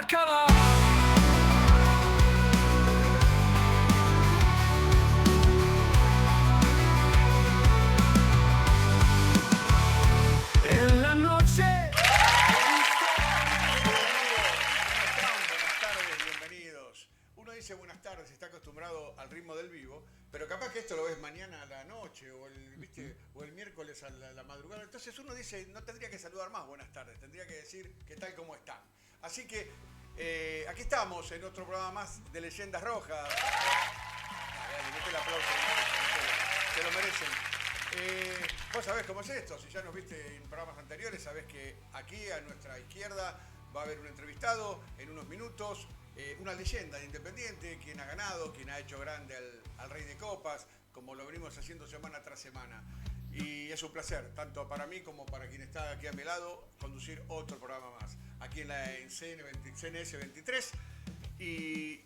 color. En la noche. Buenas tardes, bienvenidos. Uno dice buenas tardes, está acostumbrado al ritmo del vivo, pero capaz que esto lo ves mañana a la noche o el miércoles a la madrugada. Entonces uno dice, no tendría que saludar más buenas tardes, tendría que decir qué tal, cómo están. Así que aquí estamos en otro programa más de Leyendas Rojas. Mete el aplauso, se lo merecen. Vos sabés cómo es esto, si ya nos viste en programas anteriores, sabés que aquí a nuestra izquierda va a haber un entrevistado en unos minutos, una leyenda de Independiente, quien ha ganado, quien ha hecho grande al Rey de Copas, como lo venimos haciendo semana tras semana. Y es un placer, tanto para mí como para quien está aquí a mi lado, conducir otro programa más, aquí en CNS 23. Y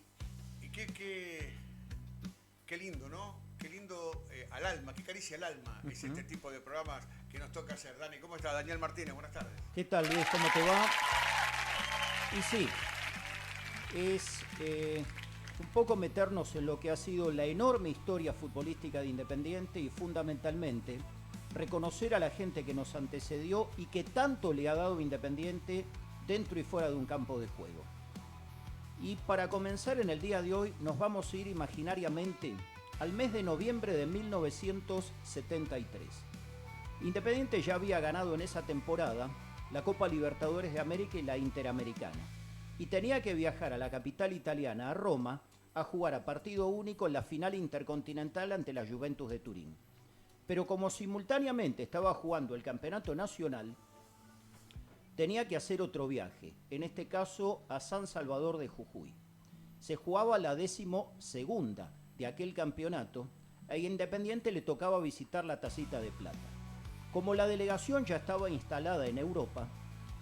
qué lindo, ¿no? Qué lindo al alma, qué caricia al alma es este tipo de programas que nos toca hacer. Dani, ¿cómo estás? Daniel Martínez, buenas tardes. ¿Qué tal, Luis? ¿Cómo te va? Y sí, es un poco meternos en lo que ha sido la enorme historia futbolística de Independiente y fundamentalmente reconocer a la gente que nos antecedió y que tanto le ha dado Independiente dentro y fuera de un campo de juego. Y para comenzar en el día de hoy nos vamos a ir imaginariamente al mes de noviembre de 1973. Independiente ya había ganado en esa temporada la Copa Libertadores de América y la Interamericana, y tenía que viajar a la capital italiana, a Roma, a jugar a partido único en la final intercontinental ante la Juventus de Turín. Pero como simultáneamente estaba jugando el campeonato nacional, tenía que hacer otro viaje, en este caso a San Salvador de Jujuy. Se jugaba la 12ª de aquel campeonato, e Independiente le tocaba visitar la Tacita de Plata. Como la delegación ya estaba instalada en Europa,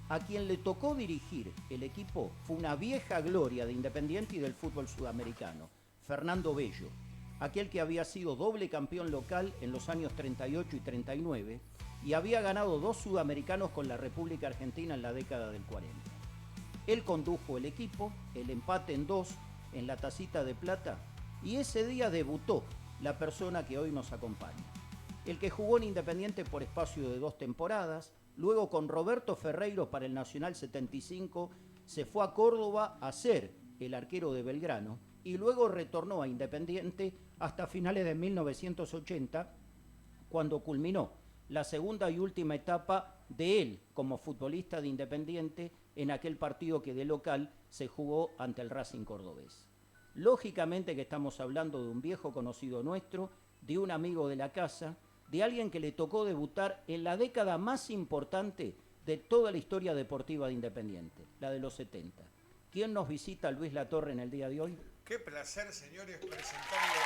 a quien le tocó dirigir el equipo fue una vieja gloria de Independiente y del fútbol sudamericano, Fernando Bello, aquel que había sido doble campeón local en los años 38 y 39 y había ganado 2 sudamericanos con la República Argentina en la década del 40. Él condujo el equipo, el empate en 2 en la Tacita de Plata, y ese día debutó la persona que hoy nos acompaña. El que jugó en Independiente por espacio de 2 temporadas, luego con Roberto Ferreiro para el Nacional 75, se fue a Córdoba a ser el arquero de Belgrano y luego retornó a Independiente hasta finales de 1980, cuando culminó la segunda y última etapa de él como futbolista de Independiente en aquel partido que de local se jugó ante el Racing cordobés. Lógicamente que estamos hablando de un viejo conocido nuestro, de un amigo de la casa, de alguien que le tocó debutar en la década más importante de toda la historia deportiva de Independiente, la de los 70. ¿Quién nos visita, Luis Latorre, en el día de hoy? Qué placer, señores, presentarlo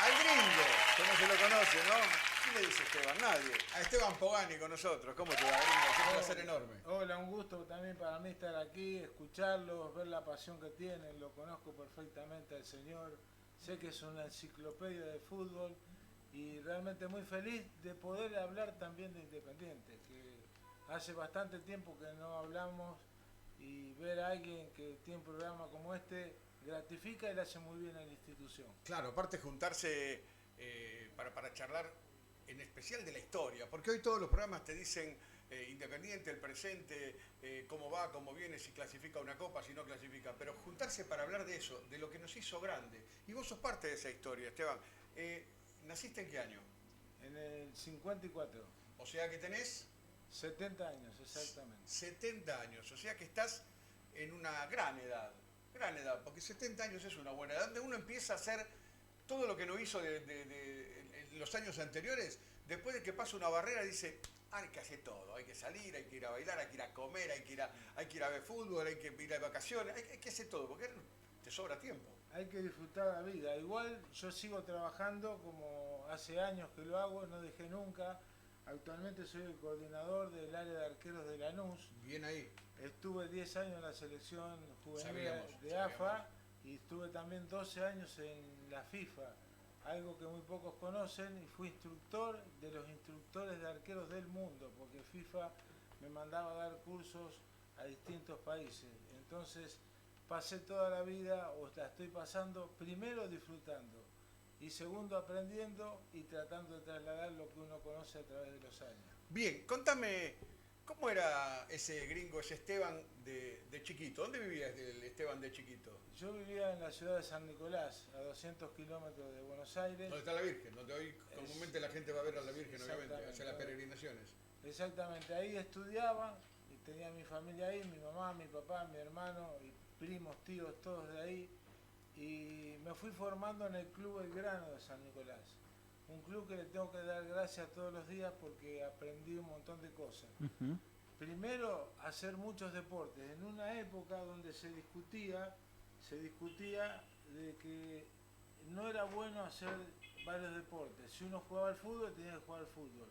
al gringo, como se lo conoce, ¿no? ¿Quién le dice Esteban? Nadie. A Esteban Pogani con nosotros. ¿Cómo te va, gringo? Qué placer enorme. Hola, un gusto también para mí estar aquí, escucharlos, ver la pasión que tienen. Lo conozco perfectamente al señor. Sé que es una enciclopedia de fútbol y realmente muy feliz de poder hablar también de Independiente, que hace bastante tiempo que no hablamos, y ver a alguien que tiene un programa como este gratifica y le hace muy bien a la institución. Claro, aparte juntarse para charlar en especial de la historia, porque hoy todos los programas te dicen Independiente, el presente, cómo va, cómo viene, si clasifica una copa, si no clasifica, pero juntarse para hablar de eso, de lo que nos hizo grande. Y vos sos parte de esa historia, Esteban. ¿Naciste en qué año? En el 54. O sea que tenés 70 años, exactamente. 70 años, o sea que estás en una gran edad, porque 70 años es una buena edad, donde uno empieza a hacer todo lo que no hizo en los años anteriores. Después de que pasa una barrera dice, hay que hacer todo, hay que salir, hay que ir a bailar, hay que ir a comer, hay que ir a ver fútbol, hay que ir de vacaciones, hay que hacer todo, porque te sobra tiempo. Hay que disfrutar la vida. Igual yo sigo trabajando como hace años que lo hago, no dejé nunca. Actualmente soy el coordinador del área de arqueros de Lanús. Bien ahí. Estuve 10 años en la selección juvenil de AFA y estuve también 12 años en la FIFA, algo que muy pocos conocen, y fui instructor de los instructores de arqueros del mundo, porque FIFA me mandaba a dar cursos a distintos países. Entonces pasé toda la vida, o la estoy pasando, primero disfrutando y segundo aprendiendo y tratando de trasladar lo que uno conoce a través de los años. Bien, contame, ¿cómo era ese gringo, ese Esteban de chiquito? ¿Dónde vivías el Esteban de chiquito? Yo vivía en la ciudad de San Nicolás, a 200 kilómetros de Buenos Aires. ¿Dónde está la Virgen? Donde hoy comúnmente la gente va a ver a la Virgen, obviamente, hacia las peregrinaciones. Exactamente, ahí estudiaba y tenía mi familia ahí, mi mamá, mi papá, mi hermano, y primos, tíos, todos de ahí. Y me fui formando en el Club El Grano de San Nicolás. Un club que le tengo que dar gracias todos los días porque aprendí un montón de cosas. Primero, hacer muchos deportes. En una época donde se discutía de que no era bueno hacer varios deportes. Si uno jugaba al fútbol, tenía que jugar al fútbol.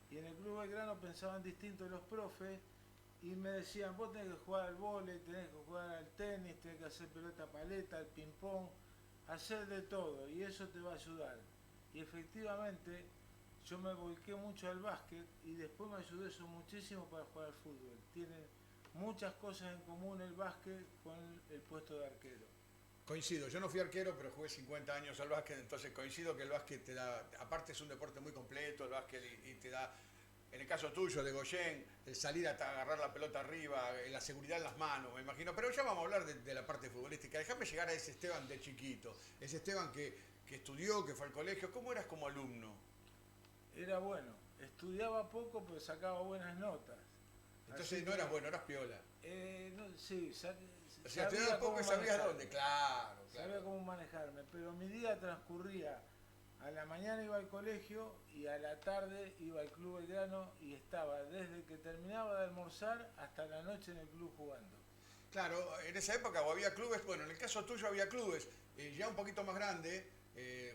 Y en el Club Belgrano pensaban distinto los profes y me decían, vos tenés que jugar al vóley, tenés que jugar al tenis, tenés que hacer pelota paleta, al ping-pong, hacer de todo y eso te va a ayudar. Y efectivamente yo me volqué mucho al básquet y después me ayudó eso muchísimo para jugar al fútbol. Tiene muchas cosas en común el básquet con el puesto de arquero. Coincido, yo no fui arquero, pero jugué 50 años al básquet, entonces coincido que el básquet te da, aparte es un deporte muy completo, el básquet y te da, en el caso tuyo de Goyen, el salir a agarrar la pelota arriba, la seguridad en las manos, me imagino, pero ya vamos a hablar de la parte futbolística. Déjame llegar a ese Esteban de chiquito, ese Esteban que estudió, que fue al colegio. ¿Cómo eras como alumno? Era bueno, estudiaba poco pero sacaba buenas notas. Entonces no eras bueno, eras piola. Sí, o sea, estudiabas poco y sabías dónde, claro. Sabía cómo manejarme, pero mi día transcurría, a la mañana iba al colegio y a la tarde iba al Club Belgrano y estaba desde que terminaba de almorzar hasta la noche en el club jugando. Claro, en esa época o había clubes, bueno, en el caso tuyo había clubes, ya un poquito más grandes,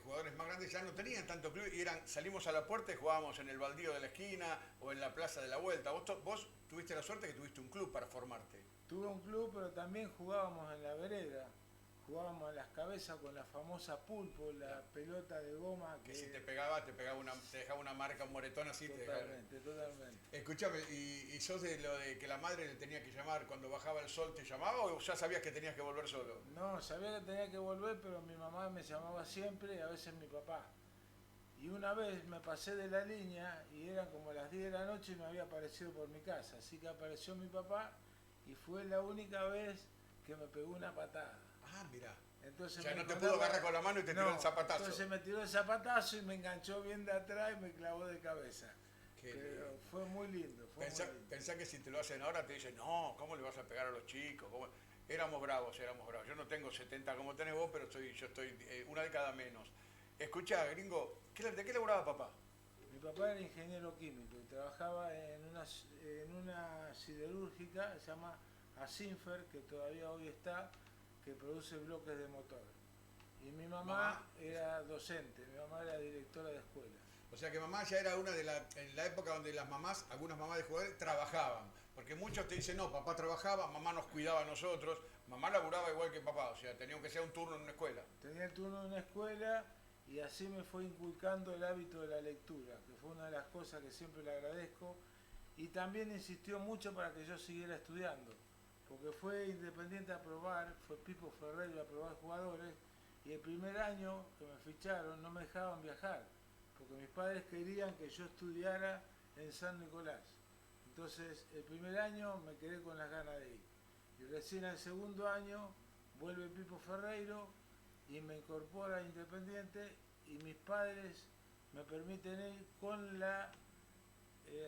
jugadores más grandes ya no tenían tanto club y salimos a la puerta y jugábamos en el baldío de la esquina o en la plaza de la vuelta. Vos tuviste la suerte que tuviste un club para formarte. Tuve un club, pero también jugábamos en la vereda. Jugábamos a las cabezas con la famosa pulpo, la pelota de goma. Que si te pegaba, te dejaba una marca, un moretón así. Totalmente. Escúchame, ¿y sos de lo de que la madre le tenía que llamar cuando bajaba el sol, te llamaba o ya sabías que tenías que volver solo? No, sabía que tenía que volver, pero mi mamá me llamaba siempre y a veces mi papá. Y una vez me pasé de la línea y eran como las 10 de la noche y no había aparecido por mi casa. Así que apareció mi papá y fue la única vez que me pegó una patada. Ah, mirá. Entonces o sea, no te pudo agarrar con la mano y te tiró el zapatazo. Entonces me tiró el zapatazo y me enganchó bien de atrás y me clavó de cabeza. Pero fue muy lindo. Pensá que si te lo hacen ahora te dicen, no, ¿cómo le vas a pegar a los chicos? Éramos bravos. Yo no tengo 70 como tenés vos, pero yo estoy una década menos. Escuchá, gringo, ¿de qué laburaba papá? Mi papá era ingeniero químico y trabajaba en una siderúrgica, se llama Asinfer, que todavía hoy está, que produce bloques de motor. Y mi mamá era docente, mi mamá era directora de escuela. O sea que mamá ya era en la época donde las mamás, algunas mamás de jugadores, trabajaban. Porque muchos te dicen, no, papá trabajaba, mamá nos cuidaba a nosotros, mamá laburaba igual que papá, o sea, tenía que ser un turno en una escuela. Tenía el turno en una escuela y así me fue inculcando el hábito de la lectura, que fue una de las cosas que siempre le agradezco. Y también insistió mucho para que yo siguiera estudiando, porque fue Independiente a probar, fue Pipo Ferreiro a probar jugadores, y el primer año que me ficharon no me dejaban viajar, porque mis padres querían que yo estudiara en San Nicolás. Entonces el primer año me quedé con las ganas de ir. Y recién al segundo año vuelve Pipo Ferreiro y me incorpora a Independiente y mis padres me permiten ir con la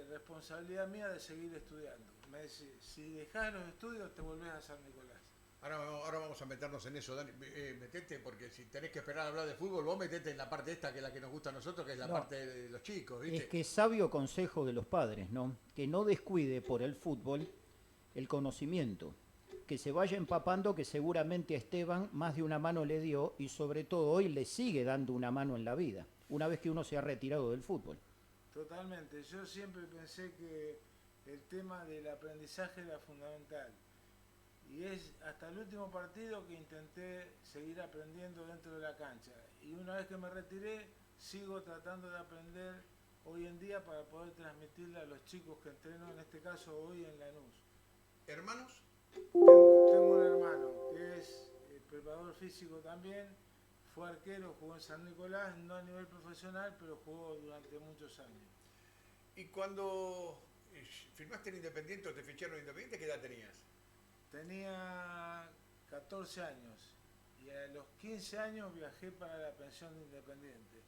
responsabilidad mía de seguir estudiando. Me dice, si dejás los estudios te volvés a San Nicolás. Ahora vamos a meternos en eso, Dani. Metete, porque si tenés que esperar a hablar de fútbol, vos metete en la parte esta, que es la que nos gusta a nosotros, que es la parte de los chicos, ¿viste? Es que sabio consejo de los padres, ¿no? Que no descuide por el fútbol el conocimiento, que se vaya empapando, que seguramente a Esteban más de una mano le dio y sobre todo hoy le sigue dando una mano en la vida, una vez que uno se ha retirado del fútbol. Totalmente, yo siempre pensé que el tema del aprendizaje era fundamental. Y es hasta el último partido que intenté seguir aprendiendo dentro de la cancha. Y una vez que me retiré, sigo tratando de aprender hoy en día para poder transmitirle a los chicos que entreno, en este caso hoy en Lanús. ¿Hermanos? Tengo un hermano que es preparador físico también, fue arquero, jugó en San Nicolás, no a nivel profesional, pero jugó durante muchos años. Y cuando firmaste en Independiente o te ficharon en Independiente, ¿qué edad tenías? Tenía 14 años y a los 15 años viajé para la pensión de Independiente.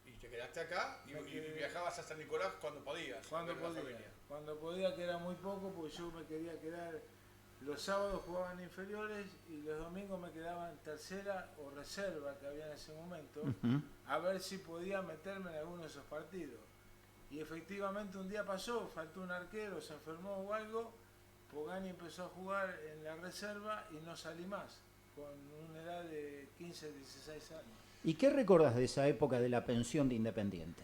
Y te quedaste acá y viajabas a San Nicolás cuando podías. Cuando ver a la podía, familia. cuando podía, que era muy poco, porque yo me quería quedar. Los sábados jugaban inferiores y los domingos me quedaba en tercera o reserva que había en ese momento, a ver si podía meterme en alguno de esos partidos. Y efectivamente un día pasó, faltó un arquero, se enfermó o algo, Pogani empezó a jugar en la reserva y no salí más, con una edad de 15, 16 años. ¿Y qué recordás de esa época de la pensión de Independiente?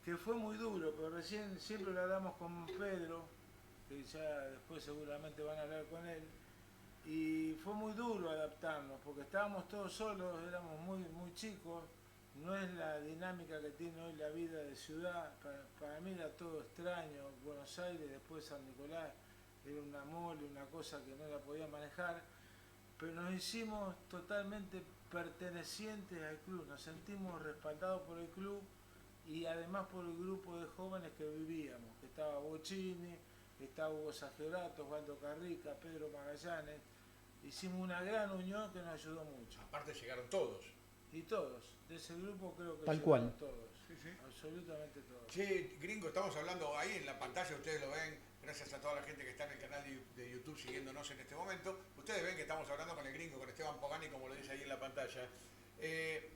Que fue muy duro, pero recién siempre lo hablamos con Pedro, que ya después seguramente van a hablar con él, y fue muy duro adaptarnos, porque estábamos todos solos, éramos muy chicos, no es la dinámica que tiene hoy la vida de ciudad, para mí era todo extraño, Buenos Aires, después San Nicolás, era una mole, una cosa que no la podía manejar, pero nos hicimos totalmente pertenecientes al club, nos sentimos respaldados por el club y además por el grupo de jóvenes que vivíamos, que estaba Bocini, estaba Hugo Sagebrato, Osvaldo Carrica, Pedro Magallanes, hicimos una gran unión que nos ayudó mucho. Aparte llegaron todos. Y todos, de ese grupo creo que Tal llegaron cual. todos, Sí, sí. absolutamente todos. Che, gringo, estamos hablando ahí en la pantalla, ustedes lo ven, gracias a toda la gente que está en el canal de YouTube siguiéndonos en este momento. Ustedes ven que estamos hablando con el gringo, con Esteban Pogani, como lo dice ahí en la pantalla.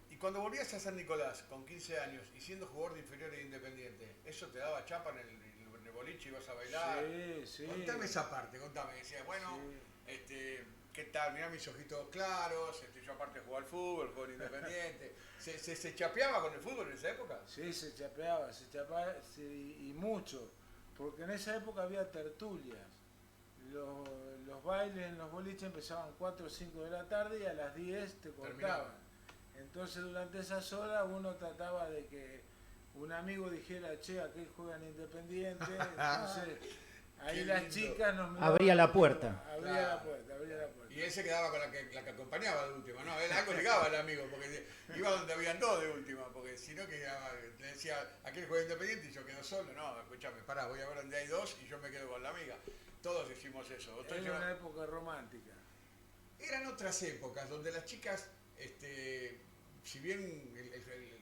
Y cuando volvías a San Nicolás, con 15 años, y siendo jugador de inferior e Independiente, ¿eso te daba chapa en el boliche, ibas a bailar? Sí, sí. Contame esa parte, contame. Decías, bueno, Sí. ¿qué tal? Mirá mis ojitos claros, yo aparte jugaba al fútbol, jugaba en Independiente. ¿Se chapeaba con el fútbol en esa época? Sí, se chapeaba, sí, y mucho, porque en esa época había tertulias. Los bailes en los boliches empezaban 4 o 5 de la tarde y a las 10 te cortaban. Terminaban. Entonces durante esas horas uno trataba de que un amigo dijera, che, aquel juega en Independiente, entonces ahí Qué las lindo. chicas nos miraban. Abría la puerta. Abría Claro. la puerta, abría la puerta. Y él se quedaba con la que acompañaba de última, ¿no? Él algo llegaba el amigo, porque iba donde habían dos de última, porque si no que le decía, aquel juega Independiente y yo quedo solo, no, escúchame, pará, voy a ver donde hay dos y yo me quedo con la amiga. Todos hicimos eso. Era una época romántica. Eran otras épocas donde las chicas, si bien,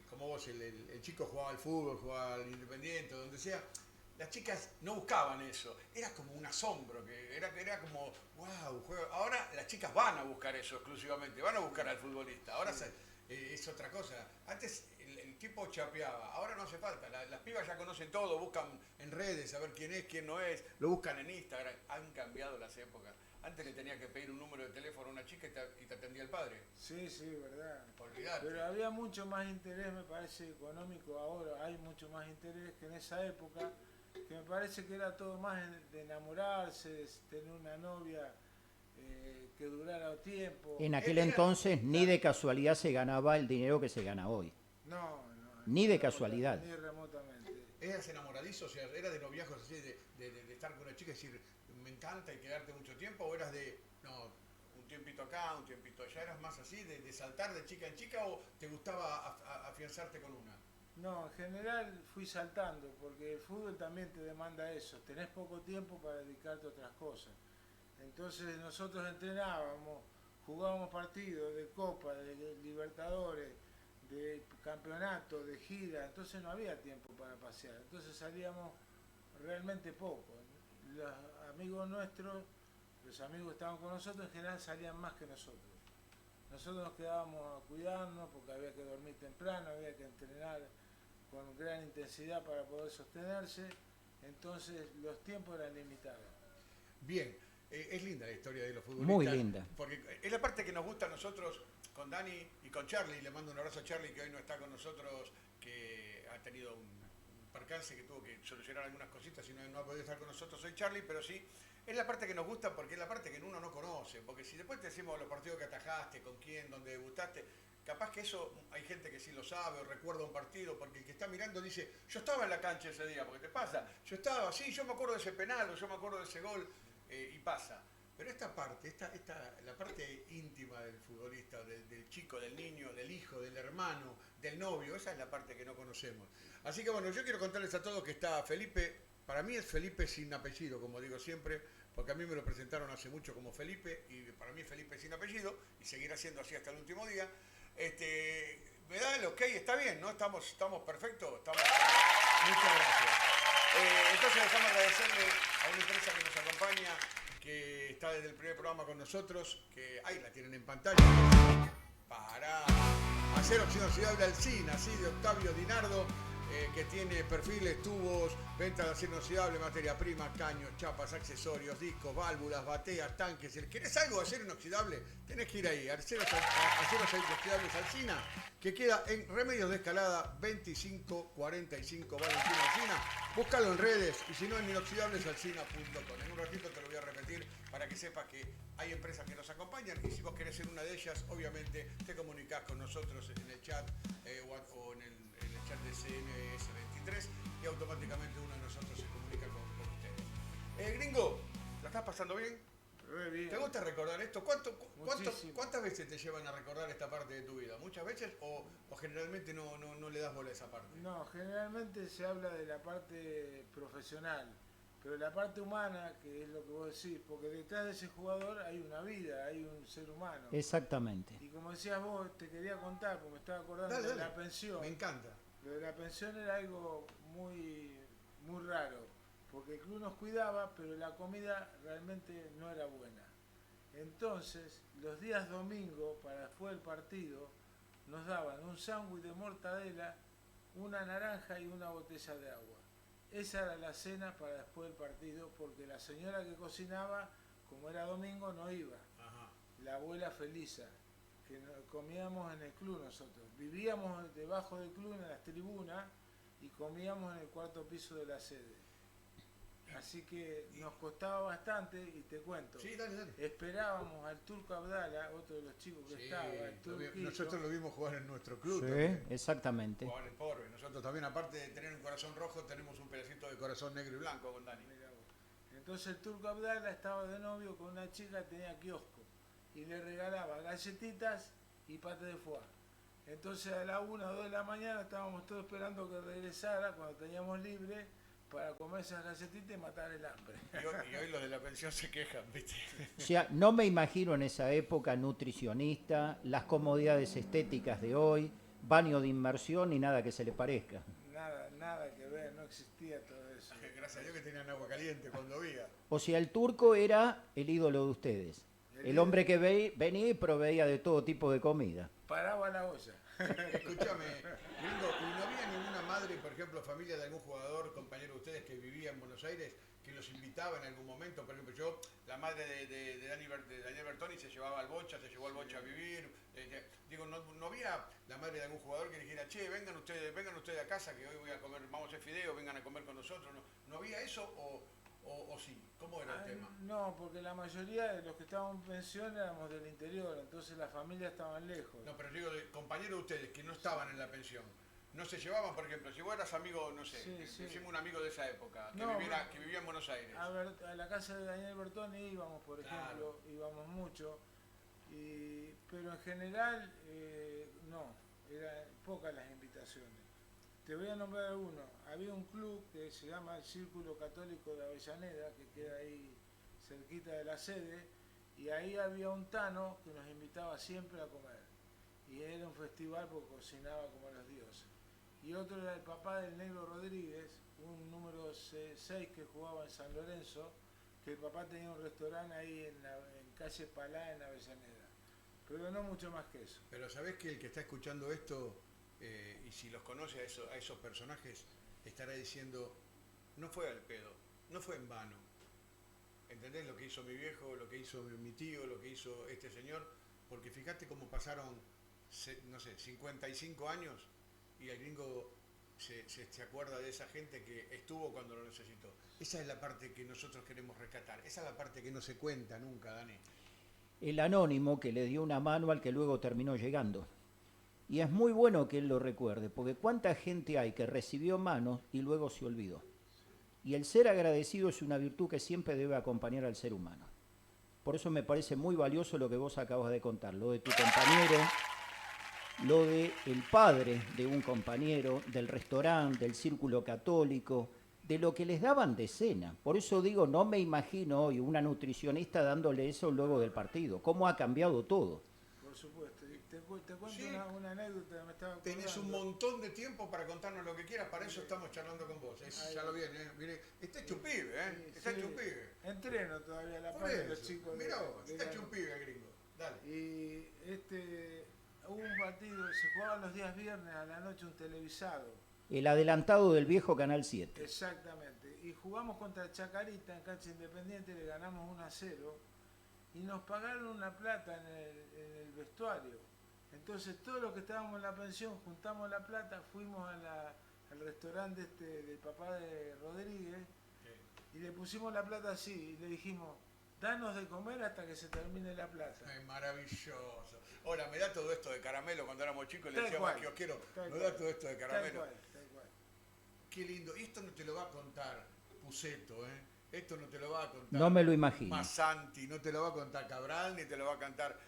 como vos, el chico jugaba al fútbol, jugaba al Independiente, donde sea, las chicas no buscaban eso. Era como un asombro, que era como, wow, juego. Ahora las chicas van a buscar eso exclusivamente, van a buscar al futbolista. Ahora es otra cosa. Antes el tipo chapeaba, ahora no hace falta. Las pibas ya conocen todo, buscan en redes a ver quién es, quién no es, lo buscan en Instagram. Han cambiado las épocas. Antes le tenía que pedir un número de teléfono a una chica y te atendía el padre. Sí, sí, verdad. Olvidate. Pero había mucho más interés, me parece, económico. Ahora hay mucho más interés que en esa época, que me parece que era todo más de enamorarse, de tener una novia que durara tiempo. En aquel Era- entonces ni de casualidad se ganaba el dinero que se gana hoy. No, Ni de casualidad. Ni remotamente. ¿Eras enamoradizo? O sea, ¿era de noviazgos así, de estar con una chica y decir, me encanta y quedarte mucho tiempo? ¿O eras de, no, un tiempito acá, un tiempito allá? ¿Eras más así, de saltar de chica en chica o te gustaba afianzarte con una? No, en general fui saltando, porque el fútbol también te demanda eso. Tenés poco tiempo para dedicarte a otras cosas. Entonces nosotros entrenábamos, jugábamos partidos de Copa, de Libertadores, de campeonato, de gira, entonces no había tiempo para pasear. Entonces salíamos realmente poco. Los amigos nuestros, los amigos que estaban con nosotros, en general salían más que nosotros. Nosotros nos quedábamos a cuidarnos porque había que dormir temprano, había que entrenar con gran intensidad para poder sostenerse, entonces los tiempos eran limitados. Bien, es linda la historia de los futbolistas. Muy linda. Porque es la parte que nos gusta a nosotros con Dani y con Charlie. Le mando un abrazo a Charlie que hoy no está con nosotros, que ha tenido un percance, que tuvo que solucionar algunas cositas y no ha podido estar con nosotros hoy Charlie, pero sí, es la parte que nos gusta porque es la parte que uno no conoce. Porque si después te decimos los partidos que atajaste, con quién, dónde debutaste, capaz que eso hay gente que sí lo sabe o recuerda un partido, porque el que está mirando dice, yo estaba en la cancha ese día, porque te pasa, yo estaba, sí, yo me acuerdo de ese penal o yo me acuerdo de ese gol. y pasa. Pero esta parte, la parte íntima del futbolista, del chico, del niño, del hijo, del hermano, del novio, esa es la parte que no conocemos. Así que bueno, yo quiero contarles a todos que está Felipe, para mí es Felipe sin apellido, como digo siempre, porque a mí me lo presentaron hace mucho como Felipe, y para mí Felipe sin apellido, y seguirá siendo así hasta el último día. Me da el ok, está bien, ¿no? Estamos perfectos, muchas gracias. Entonces dejamos agradecerle a una empresa que nos acompaña, que está desde el primer programa con nosotros, que ahí la tienen en pantalla, para acero inoxidable Alsina, así de Octavio Dinardo, que tiene perfiles, tubos, venta de acero inoxidable, materia prima, caños, chapas, accesorios, discos, válvulas, bateas, tanques. Si querés algo de acero inoxidable, tenés que ir ahí, aceros inoxidables Alsina, que queda en Remedios de Escalada 2545 Valentina Alsina. Búscalo en redes y si no en inoxidablesalsina.com. En un ratito te lo voy a repetir para que sepas que hay empresas que nos acompañan y si vos querés ser una de ellas, obviamente te comunicás con nosotros en el chat o en el chat de CNS23 y automáticamente uno de nosotros se comunica con ustedes. Gringo, ¿la estás pasando bien? Re bien. ¿Te gusta recordar esto? Muchísimo. ¿Cuántas veces te llevan a recordar esta parte de tu vida? ¿Muchas veces o generalmente no le das bola a esa parte? No, generalmente se habla de la parte profesional, pero la parte humana, que es lo que vos decís, porque detrás de ese jugador hay una vida, hay un ser humano. Exactamente. Y como decías vos, te quería contar, porque me estaba acordando Dale, de la pensión. Me encanta. Lo de la pensión era algo muy raro, porque el club nos cuidaba, pero la comida realmente no era buena. Entonces, los días domingo, para después del partido, nos daban un sándwich de mortadela, una naranja y una botella de agua. Esa era la cena para después del partido, porque la señora que cocinaba, como era domingo, no iba. Ajá. La abuela Felisa, que comíamos en el club nosotros. Vivíamos debajo del club en las tribunas y comíamos en el cuarto piso de la sede. Así que nos costaba bastante y te cuento. Sí, dale. Esperábamos al Turco Abdala, otro de los chicos que estaba, el Turquillo. Nosotros lo vimos jugar en nuestro club. Sí, También. exactamente. Jugar en Porbe. Nosotros también, aparte de tener un corazón rojo, tenemos un pedacito de corazón negro y blanco con Dani. Mirá vos. Entonces el Turco Abdala estaba de novio con una chica que tenía kiosco y le regalaba galletitas y paté de foie. Entonces a la 1 o 2 de la mañana estábamos todos esperando que regresara cuando teníamos libre para comer esas galletitas y matar el hambre. Y hoy los de la pensión se quejan, ¿viste? O sea, no me imagino en esa época nutricionista, las comodidades estéticas de hoy, baño de inmersión ni nada que se le parezca. Nada que ver, no existía todo eso. Gracias a Dios que tenían agua caliente cuando había. O sea, el Turco era el ídolo de ustedes. El hombre que venía y proveía de todo tipo de comida. Paraba la olla. Escúchame, Gringo, ¿y no había ninguna madre, por ejemplo, familia de algún jugador, compañero de ustedes que vivía en Buenos Aires, que los invitaba en algún momento? Por ejemplo, yo, la madre de Daniel Bertoni se llevaba al Bocha, se llevó al Bocha a vivir. Digo, ¿no había la madre de algún jugador que dijera, che, vengan ustedes a casa que hoy voy a comer, vamos a hacer fideo, vengan a comer con nosotros? ¿No había eso o sí? ¿Cómo era el tema? No, porque la mayoría de los que estábamos en pensión éramos del interior, entonces las familias estaban lejos. No, pero digo, de compañeros de ustedes que no estaban en la pensión, ¿no se llevaban, por ejemplo, si vos eras amigo, no sé, decimos un amigo de esa época, que vivía en Buenos Aires? A la casa de Daniel Bertoni íbamos, por ejemplo, íbamos mucho, pero en general no, eran pocas las invitaciones. Te voy a nombrar uno. Había un club que se llama el Círculo Católico de Avellaneda, que queda ahí cerquita de la sede, y ahí había un tano que nos invitaba siempre a comer. Y era un festival porque cocinaba como los dioses. Y otro era el papá del Negro Rodríguez, un número 6 que jugaba en San Lorenzo, que el papá tenía un restaurante ahí en calle Palá, en Avellaneda. Pero no mucho más que eso. Pero ¿sabés que el que está escuchando esto, y si los conoce a esos personajes, estará diciendo, no fue al pedo, no fue en vano? ¿Entendés lo que hizo mi viejo, lo que hizo mi tío, lo que hizo este señor? Porque fíjate cómo pasaron, no sé, 55 años y el Gringo se acuerda de esa gente que estuvo cuando lo necesitó. Esa es la parte que nosotros queremos rescatar, esa es la parte que no se cuenta nunca, Dani. El anónimo que le dio una mano al que luego terminó llegando. Y es muy bueno que él lo recuerde, porque cuánta gente hay que recibió manos y luego se olvidó. Y el ser agradecido es una virtud que siempre debe acompañar al ser humano. Por eso me parece muy valioso lo que vos acabas de contar, lo de tu compañero, lo de el padre de un compañero, del restaurante, del círculo católico, de lo que les daban de cena. Por eso digo, no me imagino hoy una nutricionista dándole eso luego del partido. ¿Cómo ha cambiado todo? Por supuesto. Y te cuento Sí. una anécdota que me estaba acordando. Tenés un montón de tiempo para contarnos lo que quieras, para eso estamos charlando con vos. Ya lo viene, mire, está hecho un pibe, Sí, está sí. hecho un pibe. Entreno todavía la Por parte de los eso, chicos. mirá vos, de está hecho la- un pibe, gringo. Dale. Y hubo un partido, se jugaba los días viernes a la noche un televisado. El adelantado del viejo Canal 7. Exactamente. Y jugamos contra Chacarita en cancha Independiente, le ganamos 1-0 y nos pagaron una plata en el vestuario. Entonces todos los que estábamos en la pensión juntamos la plata, fuimos al restaurante del papá de Rodríguez y le pusimos la plata así y le dijimos, danos de comer hasta que se termine la plata. Ay, maravilloso. Ahora, me da todo esto de caramelo cuando éramos chicos, le Tal decíamos cual, que os quiero, tal me cual, da todo esto de Tal caramelo. cual, tal cual. Qué lindo. Y esto no te lo va a contar Puceto, ¿eh? Esto no te lo va a contar No me lo imagino. Masanti, no te lo va a contar Cabral, ni te lo va a cantar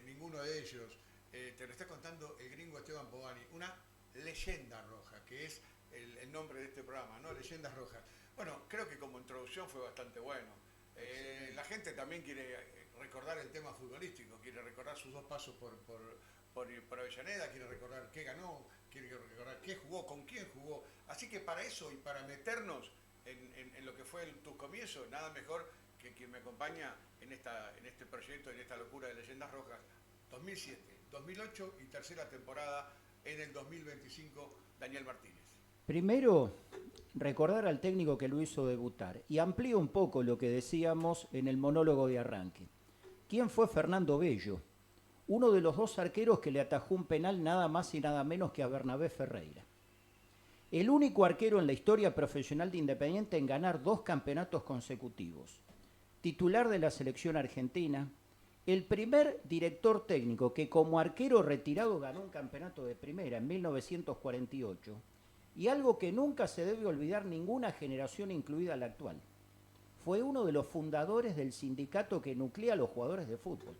ninguno de ellos. Te lo está contando el gringo Esteban Pogani, una leyenda roja, que es el nombre de este programa, ¿no? Leyendas Rojas. Bueno, creo que como introducción fue bastante bueno. La gente también quiere recordar el tema futbolístico, quiere recordar sus dos pasos por Avellaneda, quiere recordar qué ganó, quiere recordar qué jugó, con quién jugó. Así que para eso y para meternos en lo que fue tus comienzos, nada mejor que quien me acompaña en este proyecto, en esta locura de Leyendas Rojas. 2007, 2008 y tercera temporada en el 2025, Daniel Martínez. Primero, recordar al técnico que lo hizo debutar. Y amplío un poco lo que decíamos en el monólogo de arranque. ¿Quién fue Fernando Bello? Uno de los dos arqueros que le atajó un penal nada más y nada menos que a Bernabé Ferreira. El único arquero en la historia profesional de Independiente en ganar 2 campeonatos consecutivos. Titular de la selección argentina. El primer director técnico que como arquero retirado ganó un campeonato de primera en 1948. Y algo que nunca se debe olvidar ninguna generación, incluida la actual. Fue uno de los fundadores del sindicato que nuclea a los jugadores de fútbol.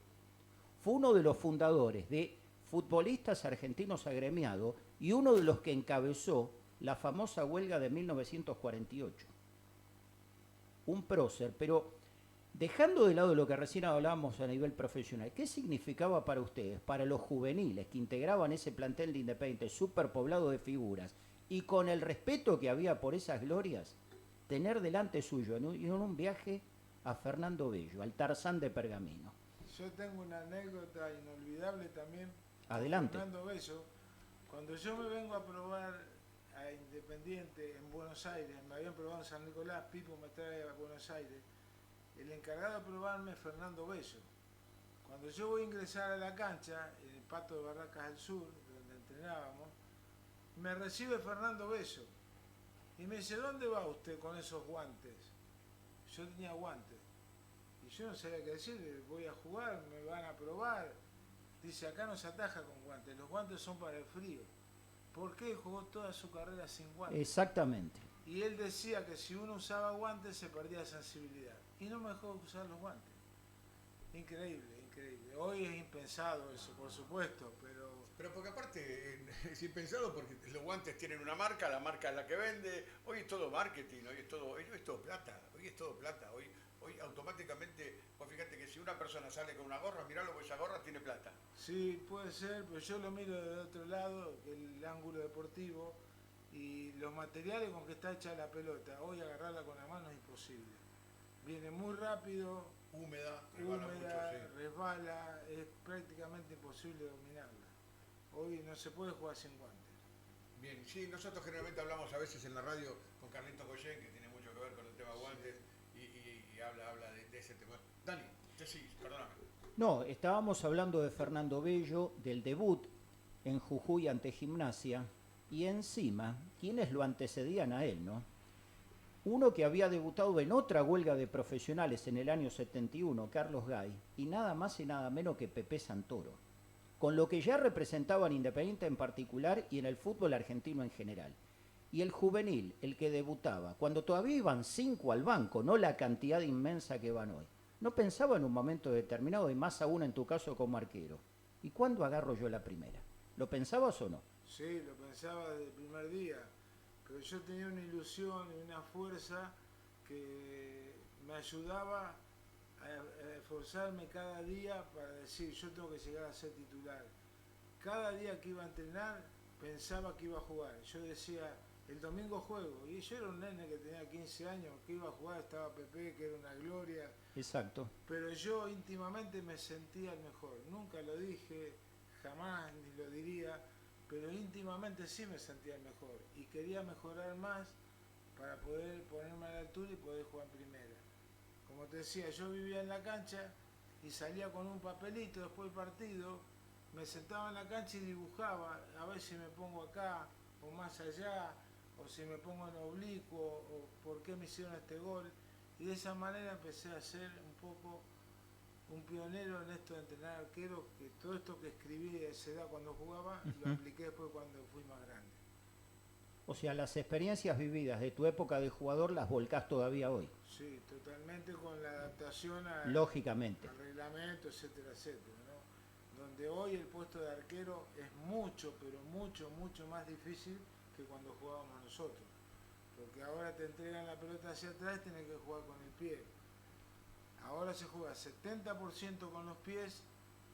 Fue uno de los fundadores de Futbolistas Argentinos Agremiados y uno de los que encabezó la famosa huelga de 1948. Un prócer, pero dejando de lado lo que recién hablábamos a nivel profesional, ¿qué significaba para ustedes, para los juveniles que integraban ese plantel de Independiente superpoblado de figuras, y con el respeto que había por esas glorias, tener delante suyo en un viaje a Fernando Bello, al Tarzán de Pergamino? Yo tengo una anécdota inolvidable también. Adelante. Fernando Bello, cuando yo me vengo a probar a Independiente en Buenos Aires, me habían probado en San Nicolás, Pipo me trae a Buenos Aires, el encargado de probarme es Fernando Bello. Cuando yo voy a ingresar a la cancha, en el Pato de Barracas del Sur, donde entrenábamos, me recibe Fernando Bello y me dice, ¿dónde va usted con esos guantes? Yo tenía guantes y yo no sabía qué decirle, voy a jugar, me van a probar. Dice, acá no se ataja con guantes, los guantes son para el frío. ¿Por qué jugó toda su carrera sin guantes? Exactamente. Y él decía que si uno usaba guantes se perdía sensibilidad. Y no me dejó usar los guantes. Increíble, increíble. Hoy es impensado eso, por supuesto, pero... Pero porque aparte es impensado porque los guantes tienen una marca, la marca es la que vende. Hoy es todo marketing, hoy es todo plata, hoy es todo plata. Hoy automáticamente, vos fíjate que si una persona sale con una gorra, miralo, porque esa gorra tiene plata. Sí, puede ser, pero yo lo miro de otro lado, el ángulo deportivo y los materiales con que está hecha la pelota. Hoy agarrarla con la mano es imposible. Viene muy rápido, Húmeda, húmeda, mucho, sí. resbala, es prácticamente imposible dominarla. Hoy no se puede jugar sin guantes. Bien, sí, nosotros generalmente hablamos a veces en la radio con Carlitos Goyen, que tiene mucho que ver con el tema guantes, y habla de ese tema. Dani, te sigues, perdóname. No, estábamos hablando de Fernando Bello, del debut en Jujuy ante Gimnasia, y encima, quienes lo antecedían a él, ¿no? Uno que había debutado en otra huelga de profesionales en el año 71, Carlos Gay, y nada más y nada menos que Pepe Santoro, con lo que ya representaban Independiente en particular y en el fútbol argentino en general. y el juvenil, el que debutaba, cuando todavía iban 5 al banco, no la cantidad inmensa que van hoy, no pensaba en un momento determinado, y más aún en tu caso como arquero, ¿y cuándo agarro yo la primera? ¿Lo pensabas o no? Sí, lo pensaba desde el primer día, pero yo tenía una ilusión y una fuerza que me ayudaba a esforzarme cada día para decir, yo tengo que llegar a ser titular. Cada día que iba a entrenar pensaba que iba a jugar. Yo decía, el domingo juego. Y yo era un nene que tenía 15 años, que iba a jugar, estaba Pepe, que era una gloria. Exacto. Pero yo íntimamente me sentía el mejor. Nunca lo dije, jamás ni lo diría, pero íntimamente sí me sentía el mejor. Y quería mejorar más para poder ponerme a la altura y poder jugar en primera. Como te decía, yo vivía en la cancha y salía con un papelito después del partido, me sentaba en la cancha y dibujaba, a ver si me pongo acá o más allá, o si me pongo en oblicuo, o por qué me hicieron este gol. Y de esa manera empecé a ser un poco un pionero en esto de entrenar arqueros, que todo esto que escribí a esa edad cuando jugaba, lo apliqué después cuando fui más grande. O sea, las experiencias vividas de tu época de jugador las volcás todavía hoy. Sí, totalmente con la adaptación Lógicamente. al reglamento, etcétera, etcétera, ¿no? Donde hoy el puesto de arquero es mucho, pero mucho, mucho más difícil que cuando jugábamos nosotros. Porque ahora te entregan la pelota hacia atrás y tienes que jugar con el pie. Ahora se juega 70% con los pies,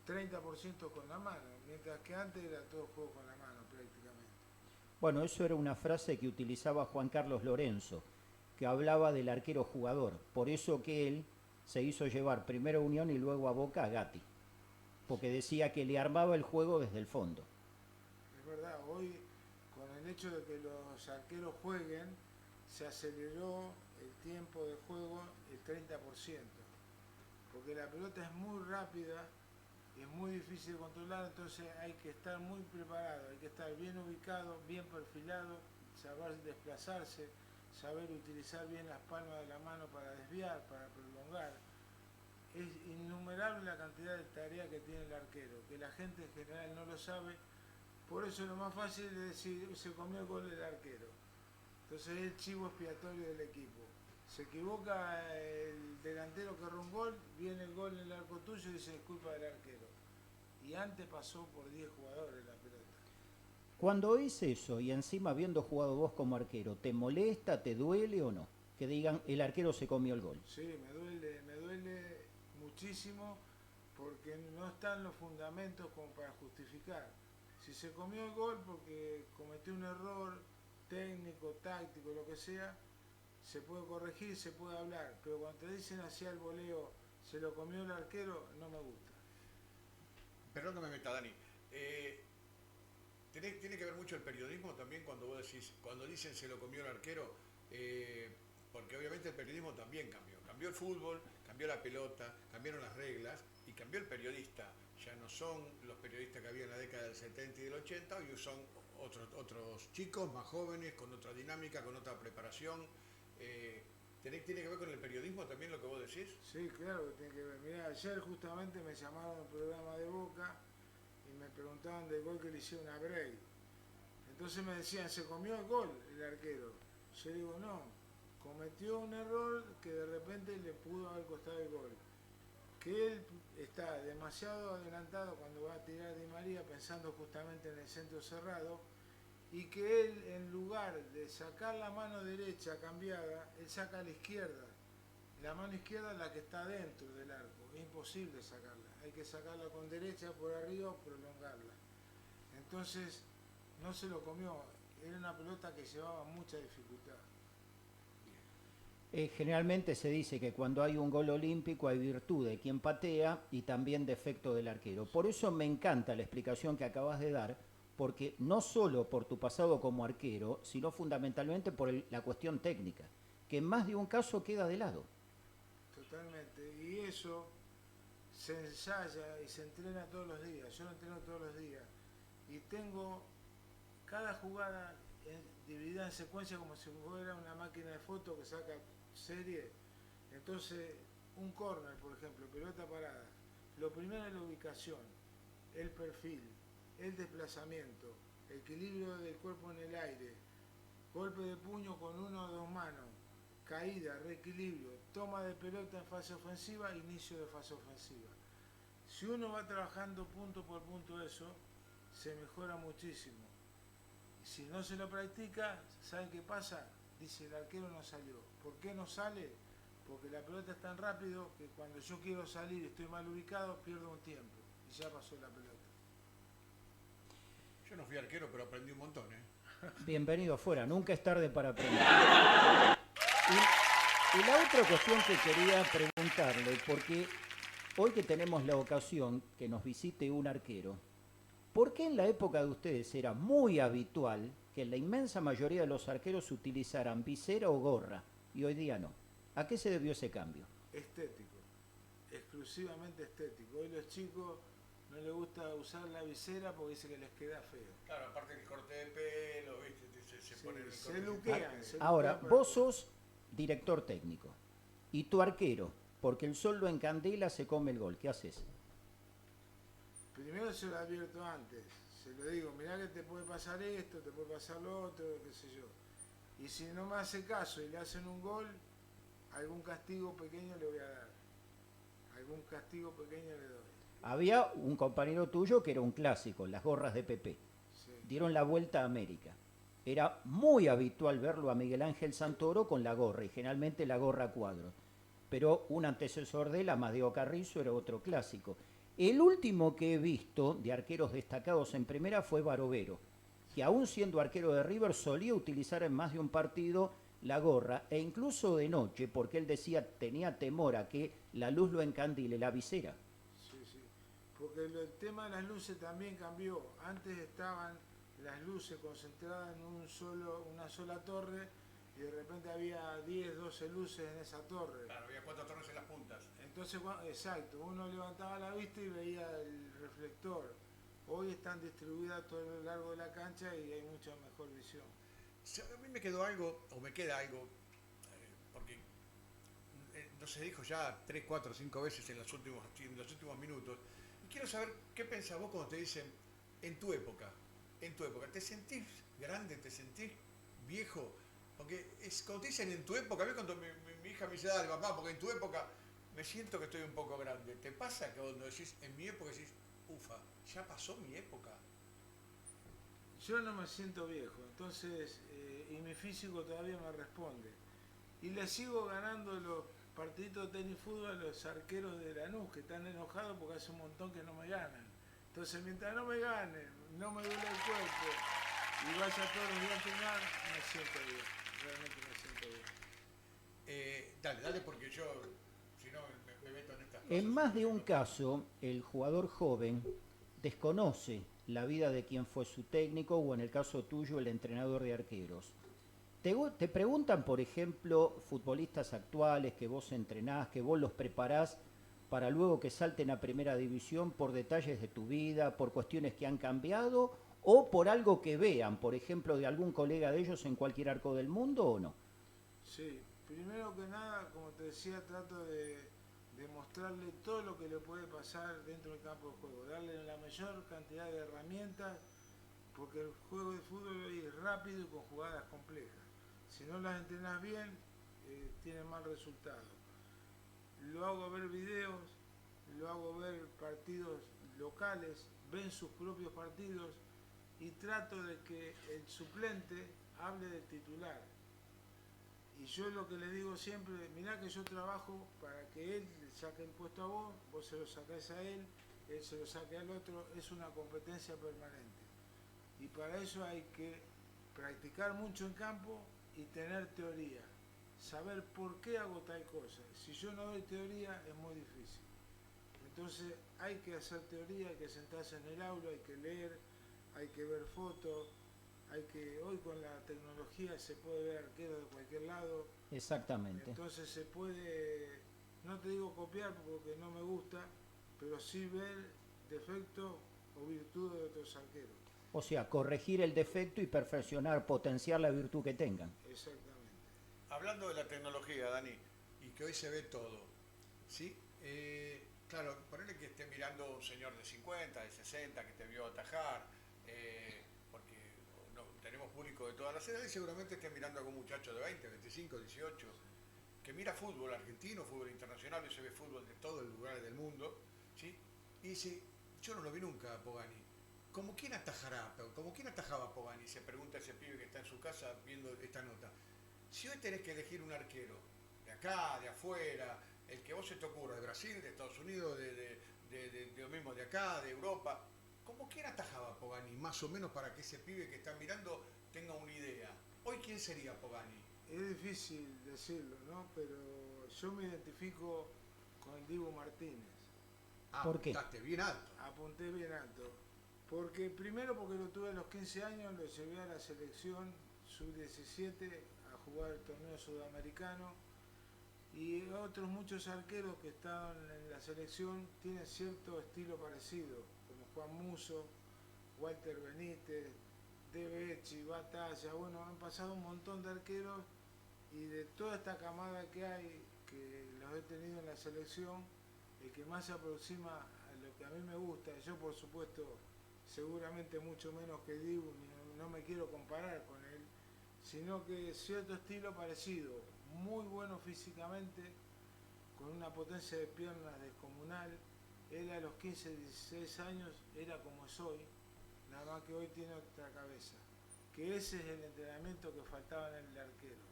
30% con la mano, mientras que antes era todo juego con la mano prácticamente. Bueno, eso era una frase que utilizaba Juan Carlos Lorenzo, que hablaba del arquero jugador. Por eso que él se hizo llevar primero a Unión y luego a Boca a Gatti, porque decía que le armaba el juego desde el fondo. Es verdad, hoy con el hecho de que los arqueros jueguen, se aceleró el tiempo de juego el 30%, porque la pelota es muy rápida, es muy difícil de controlar, entonces hay que estar muy preparado, hay que estar bien ubicado, bien perfilado, saber desplazarse, saber utilizar bien las palmas de la mano para desviar, para prolongar. Es innumerable la cantidad de tareas que tiene el arquero, que la gente en general no lo sabe, por eso lo más fácil es decir, se comió el gol del arquero. Entonces es el chivo expiatorio del equipo. Se equivoca el delantero que erró un gol, viene el gol en el arco tuyo y dice es culpa del arquero. Y antes pasó por 10 jugadores la pelota. Cuando oís eso y encima habiendo jugado vos como arquero, ¿te molesta, te duele o no? Que digan el arquero se comió el gol. Sí, me duele muchísimo porque no están los fundamentos como para justificar. Si se comió el gol porque cometió un error técnico, táctico, lo que sea, se puede corregir, se puede hablar, pero cuando te dicen hacia el voleo, se lo comió el arquero, no me gusta. Perdón que me meta, Dani. Tiene que ver mucho el periodismo también cuando vos decís, cuando dicen se lo comió el arquero, porque obviamente el periodismo también cambió. Cambió el fútbol, cambió la pelota, cambiaron las reglas y cambió el periodista. Ya no son los periodistas que había en la década del 70 y del 80, hoy son otros chicos más jóvenes, con otra dinámica, con otra preparación. ¿Tiene que ver con el periodismo también lo que vos decís? Sí, claro que tiene que ver. Mirá, ayer justamente me llamaron al programa de Boca y me preguntaban del gol que le hicieron a Bray. Entonces me decían, ¿se comió el gol el arquero? Yo digo, no, cometió un error que de repente le pudo haber costado el gol. Que él está demasiado adelantado cuando va a tirar Di María pensando justamente en el centro cerrado, y que él, en lugar de sacar la mano derecha cambiada, él saca a la izquierda. La mano izquierda es la que está dentro del arco, es imposible sacarla. Hay que sacarla con derecha por arriba o prolongarla. Entonces, no se lo comió. Era una pelota que llevaba mucha dificultad. Generalmente se dice que cuando hay un gol olímpico hay virtud de quien patea y también defecto del arquero. Por eso me encanta la explicación que acabas de dar, porque no solo por tu pasado como arquero, sino fundamentalmente por la cuestión técnica, que en más de un caso queda de lado. Totalmente. Y eso se ensaya y se entrena todos los días. Yo lo entreno todos los días. Y tengo cada jugada dividida en secuencia como si fuera una máquina de fotos que saca serie. Entonces, un córner, por ejemplo, pelota parada. Lo primero es la ubicación, el perfil, el desplazamiento, el equilibrio del cuerpo en el aire, golpe de puño con una o dos manos, caída, reequilibrio, toma de pelota en fase ofensiva, inicio de fase ofensiva. Si uno va trabajando punto por punto eso, se mejora muchísimo. Si no se lo practica, ¿saben qué pasa? Dice, el arquero no salió. ¿Por qué no sale? Porque la pelota es tan rápido que cuando yo quiero salir y estoy mal ubicado, pierdo un tiempo y ya pasó la pelota. Yo no fui arquero, pero aprendí un montón, ¿eh? Bienvenido afuera, nunca es tarde para aprender. Y la otra cuestión que quería preguntarle, porque hoy que tenemos la ocasión que nos visite un arquero, ¿por qué en la época de ustedes era muy habitual que la inmensa mayoría de los arqueros utilizaran visera o gorra y hoy día no? ¿A qué se debió ese cambio? Estético, exclusivamente estético. Hoy los chicos no les gusta usar la visera porque dice que les queda feo. Claro, aparte del corte de pelo, ¿viste? Se Sí, pone el se corte de luquean, pelo. se Ahora, luquean vos sos director técnico y tu arquero, porque el sol lo encandila, se come el gol. ¿Qué haces? Primero se lo advierto antes, se lo digo, mirá que te puede pasar esto, te puede pasar lo otro, qué sé yo. Y si no me hace caso y le hacen un gol, algún castigo pequeño le voy a dar. Algún castigo pequeño le doy. Había un compañero tuyo que era un clásico, las gorras de Pepe. Sí. Dieron la vuelta a América. Era muy habitual verlo a Miguel Ángel Santoro con la gorra, y generalmente la gorra a cuadros. Pero un antecesor de él, Amadeo Carrizo, era otro clásico. El último que he visto de arqueros destacados en primera fue Barovero, que aún siendo arquero de River solía utilizar en más de un partido la gorra, e incluso de noche, porque él decía tenía temor a que la luz lo encandile, la visera. Sí, sí. Porque el tema de las luces también cambió. Antes estaban las luces concentradas en una sola torre y de repente había 10, 12 luces en esa torre. Claro, había 4 torres en las puntas. Entonces, exacto, uno levantaba la vista y veía el reflector. Hoy están distribuidas todo lo largo de la cancha y hay mucha mejor visión. A mí me quedó algo, o me queda algo, porque no se dijo ya 3, 4, 5 veces en los últimos minutos. Y quiero saber qué pensás vos cuando te dicen en tu época, ¿te sentís grande, te sentís viejo? Porque cuando te dicen en tu época, a mí cuando mi hija me dice, dale papá, porque en tu época me siento que estoy un poco grande. ¿Te pasa que cuando decís en mi época decís, ufa, ya pasó mi época? Yo no me siento viejo, entonces, y mi físico todavía me responde. Y le sigo ganando los partiditos de tenis y fútbol a los arqueros de Lanús, que están enojados porque hace un montón que no me ganan. Entonces, mientras no me ganen, no me duele el cuerpo y vaya todos los días a entrenar, me siento bien, realmente me siento bien. Dale, porque yo, si no, me meto en estas cosas. En más de un caso, el jugador joven desconoce la vida de quien fue su técnico o en el caso tuyo el entrenador de arqueros. Te preguntan, por ejemplo, futbolistas actuales que vos entrenás, que vos los preparás para luego que salten a primera división por detalles de tu vida, por cuestiones que han cambiado o por algo que vean, por ejemplo, de algún colega de ellos en cualquier arco del mundo o no. Sí, primero que nada, como te decía, trato de mostrarle todo lo que le puede pasar dentro del campo de juego, darle la mayor cantidad de herramientas, porque el juego de fútbol hoy es rápido y con jugadas complejas. Si no las entrenas bien, tienen mal resultado. Lo hago ver videos, lo hago ver partidos locales, ven sus propios partidos y trato de que el suplente hable del titular. Y yo lo que le digo siempre, mirá que yo trabajo para que él le saque el puesto a vos se lo sacás a él se lo saque al otro, es una competencia permanente. Y para eso hay que practicar mucho en campo y tener teoría, saber por qué hago tal cosa. Si yo no doy teoría es muy difícil. Entonces hay que hacer teoría, hay que sentarse en el aula, hay que leer, hay que ver fotos. Hoy con la tecnología se puede ver arqueros de cualquier lado. Exactamente. Entonces se puede, no te digo copiar porque no me gusta, pero sí ver defectos o virtudes de otros arqueros. O sea, corregir el defecto y perfeccionar, potenciar la virtud que tengan. Exactamente. Hablando de la tecnología, Dani, y que hoy se ve todo, ¿sí? Claro, ponele que esté mirando un señor de 50, de 60, que te vio atajar, porque tenemos público de todas las edades y seguramente estén mirando a algún muchacho de 20, 25, 18, que mira fútbol argentino, fútbol internacional, y se ve fútbol de todos los lugares del mundo, ¿sí? Y dice, yo no lo vi nunca a Pogani. ¿Cómo quién atajará? ¿Cómo quién atajaba a Pogani? Se pregunta ese pibe que está en su casa viendo esta nota. Si hoy tenés que elegir un arquero, de acá, de afuera, el que vos se te ocurra, de Brasil, de Estados Unidos, de lo mismo de acá, de Europa, ¿cómo quién atajaba a Pogani? Más o menos para que ese pibe que está mirando tenga una idea. Hoy, ¿quién sería Pogani? Es difícil decirlo, ¿no? Pero yo me identifico con el Dibu Martínez. ¿Por qué? Apuntaste bien alto. Apunté bien alto. Porque primero porque lo tuve a los 15 años, lo llevé a la selección sub-17 a jugar el torneo sudamericano. Y otros muchos arqueros que estaban en la selección tienen cierto estilo parecido, como Juan Musso, Walter Benítez, De Becci, Batalla. Bueno, han pasado un montón de arqueros y de toda esta camada que hay, que los he tenido en la selección, el que más se aproxima a lo que a mí me gusta. Yo, por supuesto, seguramente mucho menos que Dibu, no me quiero comparar con él, sino que cierto estilo parecido, muy bueno físicamente, con una potencia de piernas descomunal. Él a los 15, 16 años era como es hoy, nada más que hoy tiene otra cabeza. Que ese es el entrenamiento que faltaba en el arquero,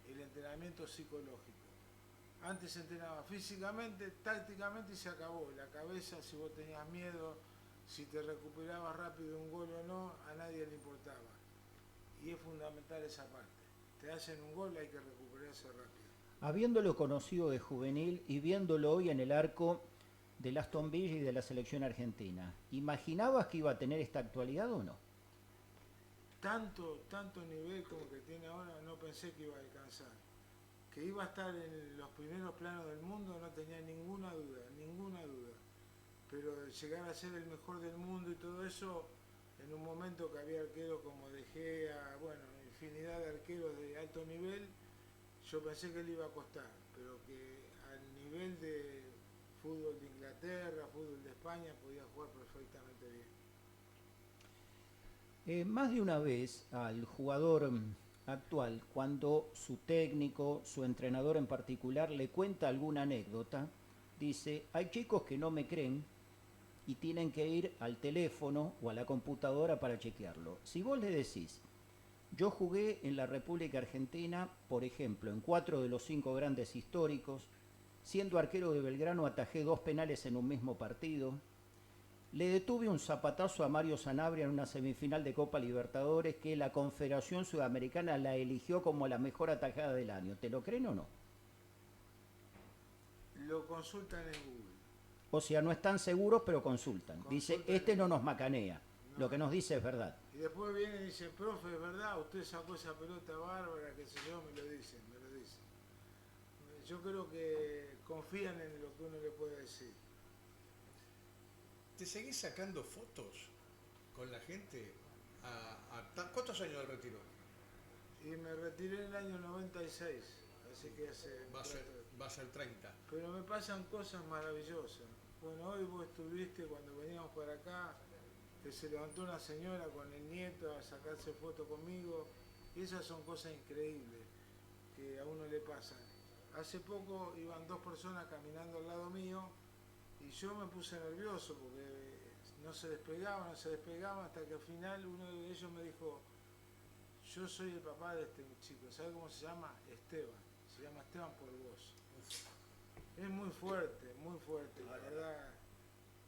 el entrenamiento psicológico. Antes se entrenaba físicamente, tácticamente y se acabó. La cabeza, si vos tenías miedo, si te recuperabas rápido un gol o no, a nadie le importaba. Y es fundamental esa parte. Te hacen un gol, hay que recuperarse rápido. Habiéndolo conocido de juvenil y viéndolo hoy en el arco del Aston Villa y de la selección argentina, ¿imaginabas que iba a tener esta actualidad o no? Tanto nivel como que tiene ahora, no pensé que iba a alcanzar. Que iba a estar en los primeros planos del mundo, no tenía ninguna duda. Pero llegar a ser el mejor del mundo y todo eso, en un momento que había arqueros como De Gea, bueno, infinidad de arqueros de alto nivel, yo pensé que le iba a costar, pero que al nivel de fútbol de Inglaterra, fútbol de España, podía jugar perfectamente bien. Más de una vez al jugador actual, cuando su técnico, su entrenador en particular, le cuenta alguna anécdota, dice, hay chicos que no me creen y tienen que ir al teléfono o a la computadora para chequearlo. Si vos le decís, yo jugué en la República Argentina, por ejemplo, en 4 de los 5 grandes históricos, siendo arquero de Belgrano atajé 2 penales en un mismo partido, le detuve un zapatazo a Mario Sanabria en una semifinal de Copa Libertadores que la Confederación Sudamericana la eligió como la mejor atajada del año. ¿Te lo creen o no? Lo consultan en Google. O sea, no están seguros, pero consultan. Dice, este no nos macanea. No. Lo que nos dice es verdad. Y después viene y dice, profe, es verdad, usted sacó esa pelota bárbara, qué sé yo, me lo dicen. Yo creo que confían en lo que uno le puede decir. ¿Te seguís sacando fotos con la gente? ¿Cuántos años de retiro? Y me retiré en el año 96, así que hace... Va a ser 30. Pero me pasan cosas maravillosas. Bueno, hoy vos estuviste cuando veníamos para acá, que se levantó una señora con el nieto a sacarse foto conmigo, y esas son cosas increíbles que a uno le pasan. Hace poco iban 2 personas caminando al lado mío y yo me puse nervioso porque no se despegaban, hasta que al final uno de ellos me dijo, yo soy el papá de este chico, ¿sabe cómo se llama? Esteban, se llama Esteban por vos. Es muy fuerte, la verdad.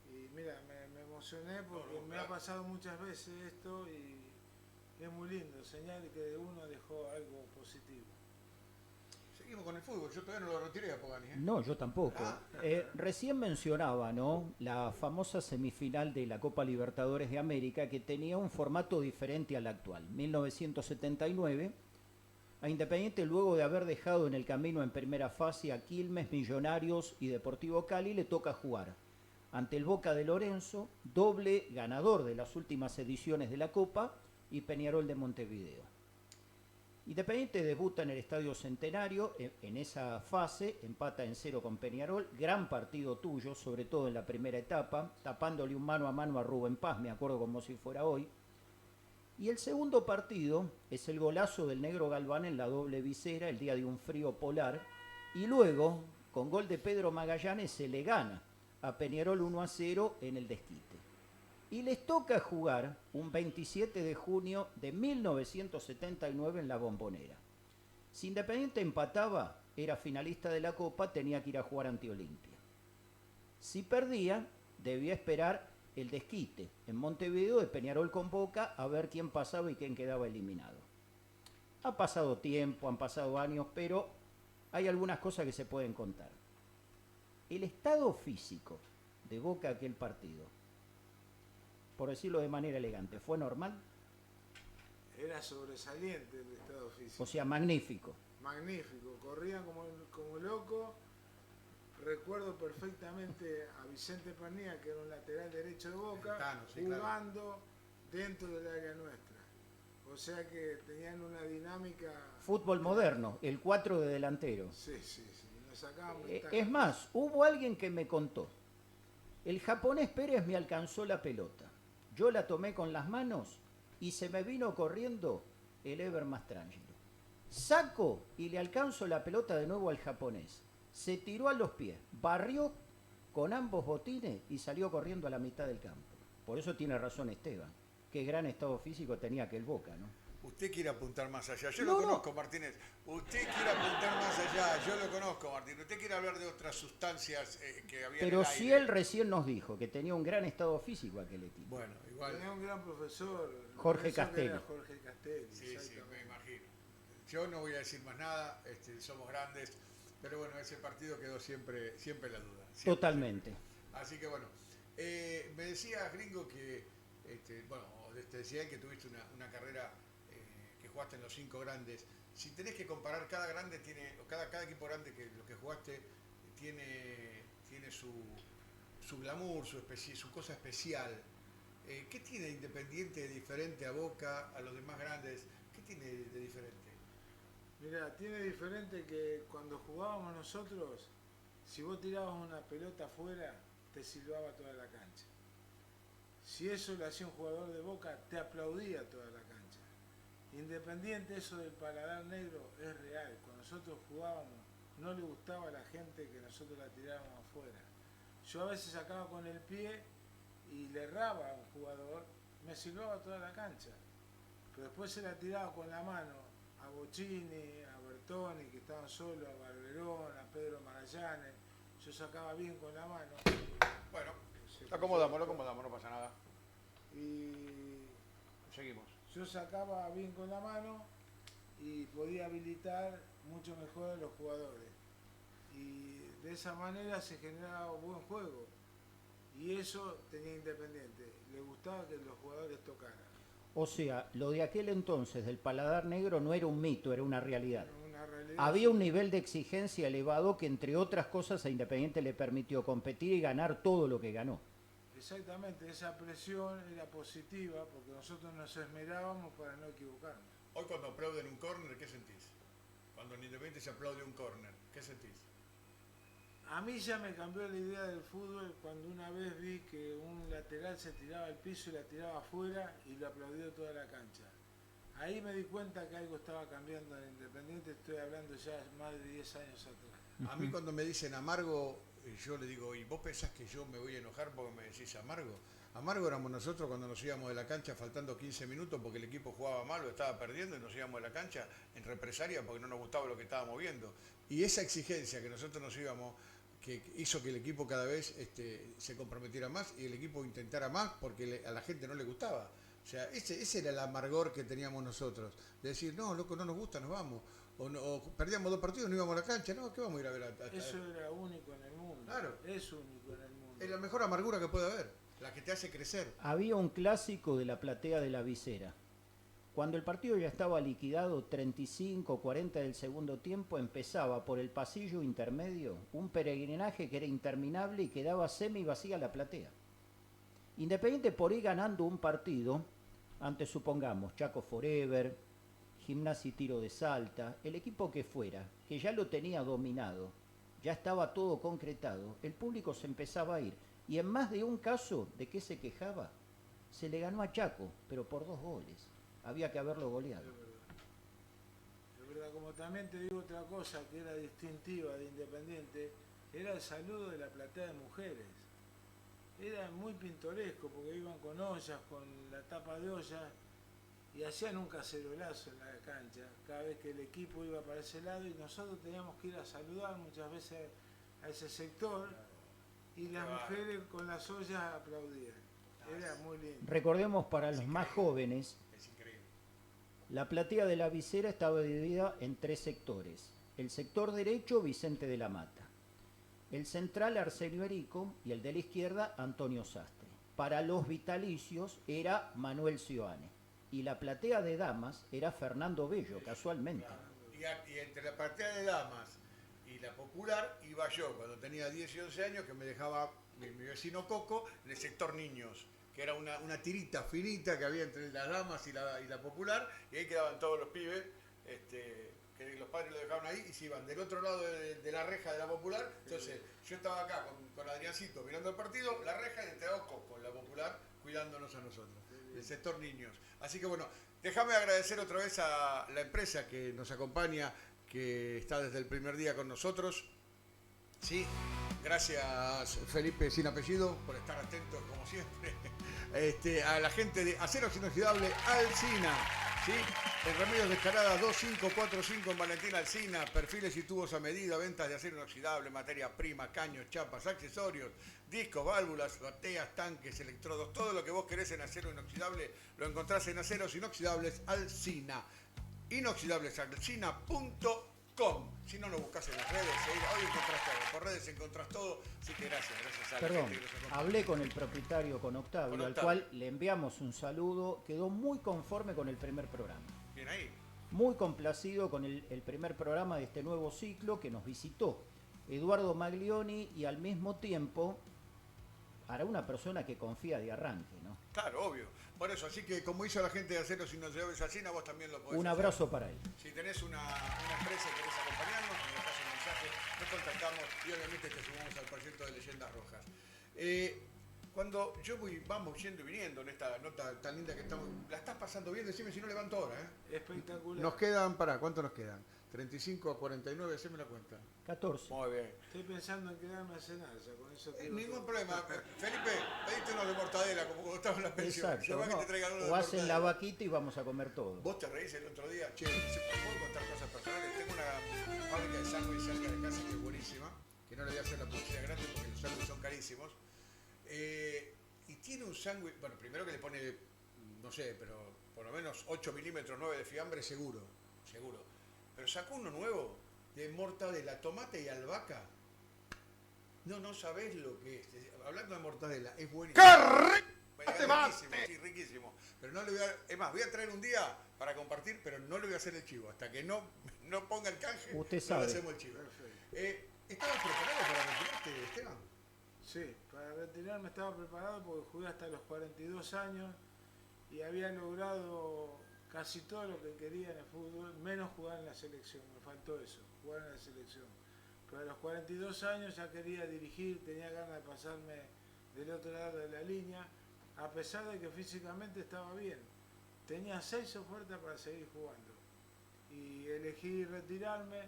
Y mira, me emocioné porque me ha pasado muchas veces esto y es muy lindo, señal que de uno dejó algo positivo. Seguimos con el fútbol, yo todavía no lo retiré a Pogani. No, yo tampoco. Recién mencionaba, ¿no?, la famosa semifinal de la Copa Libertadores de América que tenía un formato diferente al actual. 1979, a Independiente, luego de haber dejado en el camino en primera fase a Quilmes, Millonarios y Deportivo Cali, le toca jugar ante el Boca de Lorenzo, doble ganador de las últimas ediciones de la Copa, y Peñarol de Montevideo. Independiente debuta en el Estadio Centenario, en esa fase, empata en 0 con Peñarol, gran partido tuyo, sobre todo en la primera etapa, tapándole un mano a mano a Rubén Paz, me acuerdo como si fuera hoy. Y el segundo partido es el golazo del Negro Galván en la doble visera el día de un frío polar. Y luego, con gol de Pedro Magallanes, se le gana a Peñarol 1-0 en el desquite. Y les toca jugar un 27 de junio de 1979 en la Bombonera. Si Independiente empataba, era finalista de la Copa, tenía que ir a jugar ante Olimpia. Si perdía, debía esperar el desquite en Montevideo de Peñarol con Boca a ver quién pasaba y quién quedaba eliminado. Ha pasado tiempo, han pasado años, pero hay algunas cosas que se pueden contar. El estado físico de Boca aquel partido, por decirlo de manera elegante, ¿fue normal? Era sobresaliente el estado físico. O sea, magnífico. Magnífico, corrían como loco. Recuerdo perfectamente a Vicente Pernía, que era un lateral derecho de Boca, sí, jugando claro, dentro del área nuestra. O sea que tenían una dinámica... Fútbol moderno, el 4 de delantero. Sí, nos sacaban ventaja. Es más, hubo alguien que me contó. El japonés Pérez me alcanzó la pelota. Yo la tomé con las manos y se me vino corriendo el Ever Mastrangelo. Saco y le alcanzo la pelota de nuevo al japonés. Se tiró a los pies, barrió con ambos botines y salió corriendo a la mitad del campo. Por eso tiene razón Esteban. Qué gran estado físico tenía aquel Boca, ¿no? Usted quiere apuntar más allá. Yo No, lo conozco, Martínez. Usted quiere apuntar más allá. Yo lo conozco, Martín. Usted quiere hablar de otras sustancias que había Pero en el si aire. él recién nos dijo que tenía un gran estado físico aquel equipo. Bueno, igual. Tenía un gran profesor. Jorge eso que Castelli. era Jorge Castelli. Sí, exactamente. me imagino. Yo no voy a decir más nada. Somos grandes. Pero bueno, ese partido quedó siempre en la duda. Siempre. Totalmente. Así que bueno. Me decía, Gringo, que te decía él que tuviste una carrera que jugaste en los 5 grandes. Si tenés que comparar, cada grande tiene, o cada equipo grande que lo que jugaste tiene su glamour, su cosa especial. ¿Qué tiene Independiente de diferente a Boca, a los demás grandes? ¿Qué tiene de diferente? Mirá, tiene diferente que cuando jugábamos nosotros, si vos tirabas una pelota afuera, te silbaba toda la cancha. Si eso lo hacía un jugador de Boca, te aplaudía toda la cancha. Independiente, eso del paladar negro es real. Cuando nosotros jugábamos, no le gustaba a la gente que nosotros la tirábamos afuera. Yo a veces sacaba con el pie y le erraba a un jugador, me silbaba toda la cancha. Pero después se la tiraba con la mano a Bocini, a Bertoni, que estaban solos, a Barberón, a Pedro Magallanes. Yo sacaba bien con la mano. Bueno, lo acomodamos, no pasa nada. Y Seguimos. yo sacaba bien con la mano y podía habilitar mucho mejor a los jugadores. Y de esa manera se generaba buen juego. Y eso tenía Independiente. Le gustaba que los jugadores tocaran. O sea, lo de aquel entonces del paladar negro no era un mito, era una realidad. Una realidad. Había un nivel de exigencia elevado que, entre otras cosas, a Independiente le permitió competir y ganar todo lo que ganó. Exactamente, esa presión era positiva porque nosotros nos esmerábamos para no equivocarnos. Hoy cuando aplauden un córner, ¿qué sentís? Cuando en Independiente se aplaude un córner, ¿qué sentís? A mí ya me cambió la idea del fútbol cuando una vez vi que un lateral se tiraba al piso y la tiraba afuera y lo aplaudió toda la cancha. Ahí me di cuenta que algo estaba cambiando en Independiente, estoy hablando ya más de 10 años atrás. A mí cuando me dicen amargo, yo le digo, ¿y vos pensás que yo me voy a enojar porque me decís amargo? Amargo éramos nosotros cuando nos íbamos de la cancha faltando 15 minutos porque el equipo jugaba mal o estaba perdiendo y nos íbamos de la cancha en represalia porque no nos gustaba lo que estábamos viendo. Y esa exigencia que nosotros nos íbamos, que hizo que el equipo cada vez se comprometiera más y el equipo intentara más porque a la gente no le gustaba. O sea, ese era el amargor que teníamos nosotros. De decir, no, loco, no nos gusta, nos vamos. O perdíamos 2 partidos, no íbamos a la cancha. No, ¿qué vamos a ir a ver? Eso era único en el mundo. Claro. Es único en el mundo. Es la mejor amargura que puede haber, la que te hace crecer. Había un clásico de la platea de la Visera. Cuando el partido ya estaba liquidado, 35-40 del segundo tiempo, empezaba por el pasillo intermedio un peregrinaje que era interminable y quedaba semi vacía la platea. Independiente por ir ganando un partido, antes supongamos Chaco Forever, Gimnasia y Tiro de Salta, el equipo que fuera, que ya lo tenía dominado, ya estaba todo concretado, el público se empezaba a ir. Y en más de un caso, ¿de qué se quejaba? Se le ganó a Chaco, pero por 2 goles. había que haberlo goleado. Es verdad, como también te digo otra cosa que era distintiva de Independiente, era el saludo de la platea de mujeres. Era muy pintoresco porque iban con ollas, con la tapa de olla y hacían un cacerolazo en la cancha cada vez que el equipo iba para ese lado y nosotros teníamos que ir a saludar muchas veces a ese sector y las mujeres con las ollas aplaudían. Era muy lindo. Recordemos para los más jóvenes, Es increíble. la platea de la Visera estaba dividida en 3 sectores. El sector derecho, Vicente de la Mata. El central, Arsenio Erico, y el de la izquierda, Antonio Sastre. Para los vitalicios era Manuel Sioane. Y la platea de damas era Fernando Bello, casualmente. Y entre la platea de damas y la popular iba yo cuando tenía 10 y 11 años, que me dejaba mi vecino Coco en el sector niños, que era una tirita finita que había entre las damas y la popular, y ahí quedaban todos los pibes, que los padres lo dejaban ahí y se iban del otro lado de la reja de la popular. Entonces yo estaba acá con Adriancito mirando el partido, la reja, y entre Coco, la popular, cuidándonos a nosotros, el sector niños. Así que bueno, déjame agradecer otra vez a la empresa que nos acompaña, que está desde el primer día con nosotros. Sí, gracias Felipe sin apellido por estar atentos como siempre. A la gente de Aceros Inoxidable Alsina, ¿sí? En Remedios de Escalada 2545 en Valentín Alsina, perfiles y tubos a medida, ventas de acero inoxidable, materia prima, caños, chapas, accesorios, discos, válvulas, bateas, tanques, electrodos, todo lo que vos querés en acero inoxidable lo encontrás en Aceros Inoxidables Alsina. inoxidablesalsina.com. Si no lo buscas en las redes, hoy encontrás todo, por redes encontrás todo, así que gracias a la Perdón, gente que nos acompaña. hablé con el propietario, con Octavio, al cual le enviamos un saludo. Quedó muy conforme con el primer programa. Bien ahí. Muy complacido con el primer programa de este nuevo ciclo que nos visitó Eduardo Maglioni, y al mismo tiempo para una persona que confía de arranque, ¿no? Claro, obvio. Por eso, así que como hizo la gente de Aceros Inoxidable Alsina, vos también lo podés Un hacer. abrazo para él. Si tenés una empresa y querés acompañarnos, nos dejás un mensaje, nos contactamos y obviamente te sumamos al proyecto de Leyendas Rojas. Cuando yo vamos yendo y viniendo en esta nota tan linda que estamos, ¿la estás pasando bien? Decime si no levanto ahora, ¿eh? Espectacular. Nos quedan, ¿cuánto nos quedan? 35 a 49, haceme la cuenta. 14. Muy bien. Estoy pensando en quedarme a cenar ya, con eso te digo Ningún todo. problema. Felipe, pediste unos de mortadela, como cuando estaba en la pensión. Exacto. Llevá que ¿no? te traigan uno de O hacen la mortadela. vaquita y vamos a comer todo. Vos te reís el otro día, che, ¿puedo contar cosas personales? Tengo una fábrica de sándwiches cerca de casa que es buenísima, que no le voy a hacer la publicidad gratis porque los sándwiches son carísimos. Y tiene un sándwich, bueno, primero que le pone, no sé, pero por lo menos 8 milímetros 9 de fiambre seguro. Pero sacó uno nuevo de mortadela, tomate y albahaca. No sabés lo que es. Hablando de mortadela, es buenísimo. Riquísimo, sí, riquísimo. Pero no le voy a... Es más, voy a traer un día para compartir, pero no le voy a hacer el chivo. Hasta que no ponga el canje, Usted no sabe. le hacemos el chivo. Perfecto. ¿Estabas preparado para retirarte, Esteban? Sí, para retirarme estaba preparado porque jugué hasta los 42 años y había logrado casi todo lo que quería en el fútbol, menos jugar en la selección. Me faltó eso, jugar en la selección. Pero a los 42 años ya quería dirigir, tenía ganas de pasarme del otro lado de la línea, a pesar de que físicamente estaba bien. Tenía 6 ofertas para seguir jugando. Y elegí retirarme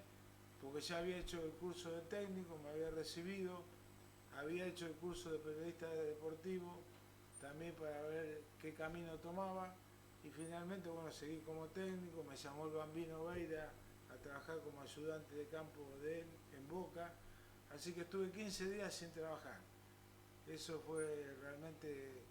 porque ya había hecho el curso de técnico, me había recibido, había hecho el curso de periodista deportivo, también para ver qué camino tomaba. Y finalmente, bueno, seguí como técnico, me llamó el Bambino Veira a trabajar como ayudante de campo de él en Boca, así que estuve 15 días sin trabajar. Eso fue realmente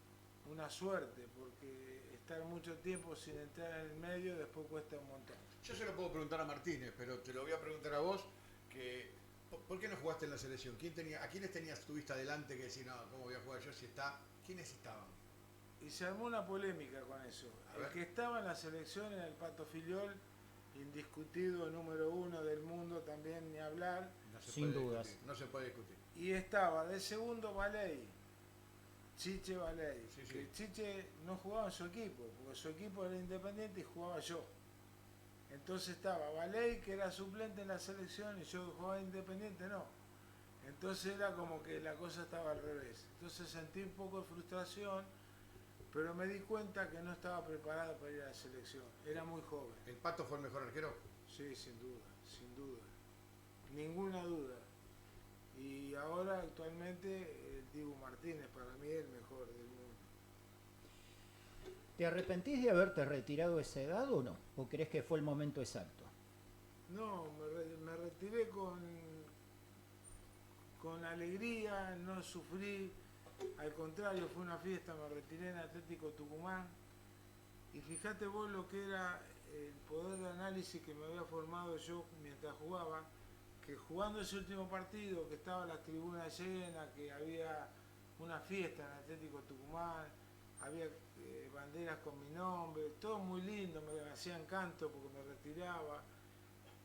una suerte, porque estar mucho tiempo sin entrar en el medio después cuesta un montón. Yo se lo puedo preguntar a Martínez, pero te lo voy a preguntar a vos, que ¿por qué no jugaste en la selección? ¿A quiénes tenías tu vista adelante que decir, no, cómo voy a jugar yo si está? ¿Quiénes estaban? Y se armó una polémica con eso. El que estaba en la selección era el Pato Filiol, indiscutido número 1 del mundo también, ni hablar. No se Sin puede dudas. discutir, no se puede discutir. Y estaba de segundo Valey, Chiche Valey. Sí, sí. Que Chiche no jugaba en su equipo, porque su equipo era Independiente y jugaba yo. Entonces estaba Valey, que era suplente en la selección, y yo jugaba Independiente, no. Entonces era como que la cosa estaba al revés. Entonces sentí un poco de frustración, pero me di cuenta que no estaba preparado para ir a la selección. Era muy joven. ¿El Pato fue el mejor arquero? Sí, sin duda, sin duda. Ninguna duda. Y ahora actualmente el Dibu Martínez para mí es el mejor del mundo. ¿Te arrepentís de haberte retirado a esa edad o no? ¿O crees que fue el momento exacto? No, me retiré con alegría, no sufrí. Al contrario, fue una fiesta, me retiré en Atlético Tucumán. Y fíjate vos lo que era el poder de análisis que me había formado yo mientras jugaba, que jugando ese último partido, que estaba la tribuna llena, que había una fiesta en Atlético Tucumán, había banderas con mi nombre, todo muy lindo, me hacían canto porque me retiraba.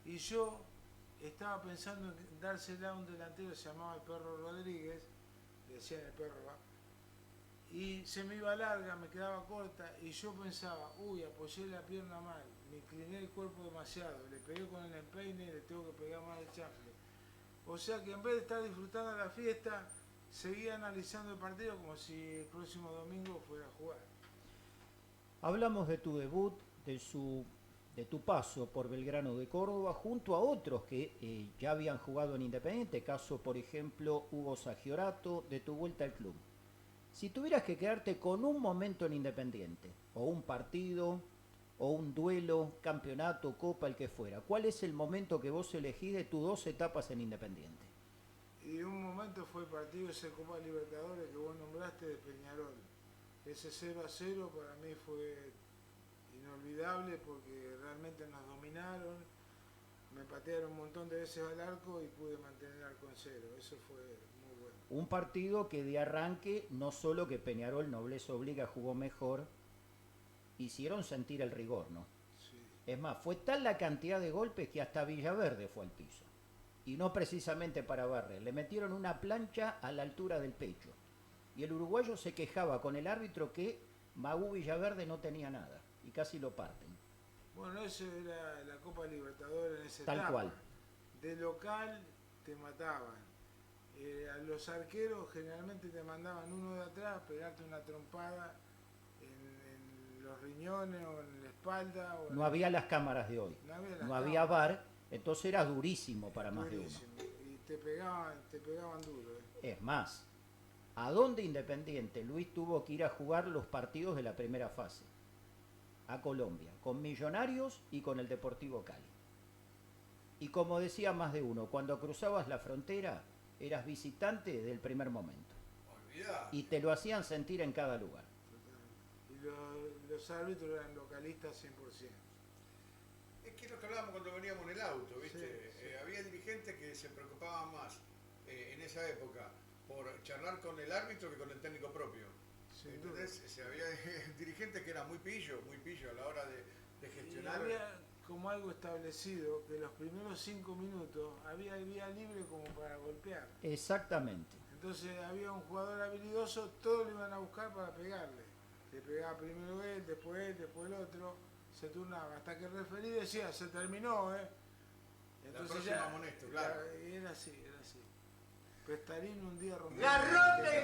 Y yo estaba pensando en dársela a un delantero que se llamaba el Perro Rodríguez, le decían el Perro, ¿va? Y se me iba larga, me quedaba corta, y yo pensaba, uy, apoyé la pierna mal, me incliné el cuerpo demasiado, le pegué con el empeine y le tengo que pegar más el chafle. O sea que en vez de estar disfrutando la fiesta, seguía analizando el partido como si el próximo domingo fuera a jugar. Hablamos de tu debut, de tu paso por Belgrano de Córdoba, junto a otros que ya habían jugado en Independiente, caso por ejemplo Hugo Sagiorato, de tu vuelta al club. Si tuvieras que quedarte con un momento en Independiente, o un partido, o un duelo, campeonato, copa, el que fuera, ¿cuál es el momento que vos elegís de tus 2 etapas en Independiente? Y un momento fue el partido ese Copa Libertadores que vos nombraste de Peñarol. Ese 0-0 para mí fue inolvidable porque realmente nos dominaron, me patearon un montón de veces al arco y pude mantener el arco en cero. Eso fue muy bueno. Un partido que de arranque, no solo que Peñarol Nobleza Obliga jugó mejor, hicieron sentir el rigor, ¿no? Sí. Es más, fue tal la cantidad de golpes que hasta Villaverde fue al piso. Y no precisamente para barrer, le metieron una plancha a la altura del pecho. Y el uruguayo se quejaba con el árbitro que Magu Villaverde no tenía nada. Y casi lo parten. Bueno, eso era la Copa Libertadores en esa Tal etapa. cual. De local te mataban. A los arqueros generalmente te mandaban uno de atrás a pegarte una trompada en los riñones o en la espalda. O No había las cámaras de hoy. No había VAR, entonces era durísimo para más de uno. Y te pegaban duro. Es más, ¿a dónde Independiente Luis tuvo que ir a jugar los partidos de la primera fase? A Colombia, con Millonarios y con el Deportivo Cali. Y como decía más de uno, cuando cruzabas la frontera, eras visitante del primer momento. Olvidá. Y te lo hacían sentir en cada lugar. Y los árbitros eran localistas 100%. Es que es lo que hablábamos cuando veníamos en el auto, ¿viste? Sí, sí. Había dirigentes que se preocupaban más en esa época por charlar con el árbitro que con el técnico propio. Entonces, había dirigentes que eran muy pillos a la hora de gestionar. Y había como algo establecido que los primeros 5 minutos había vía libre como para golpear. Exactamente. Entonces había un jugador habilidoso, todos lo iban a buscar para pegarle. Le pegaba primero él, después el otro, se turnaba. Hasta que el referí decía, se terminó, ¿eh? Entonces la próxima amonesto, claro. Y era así. Pestarín un día rompió. Garrote.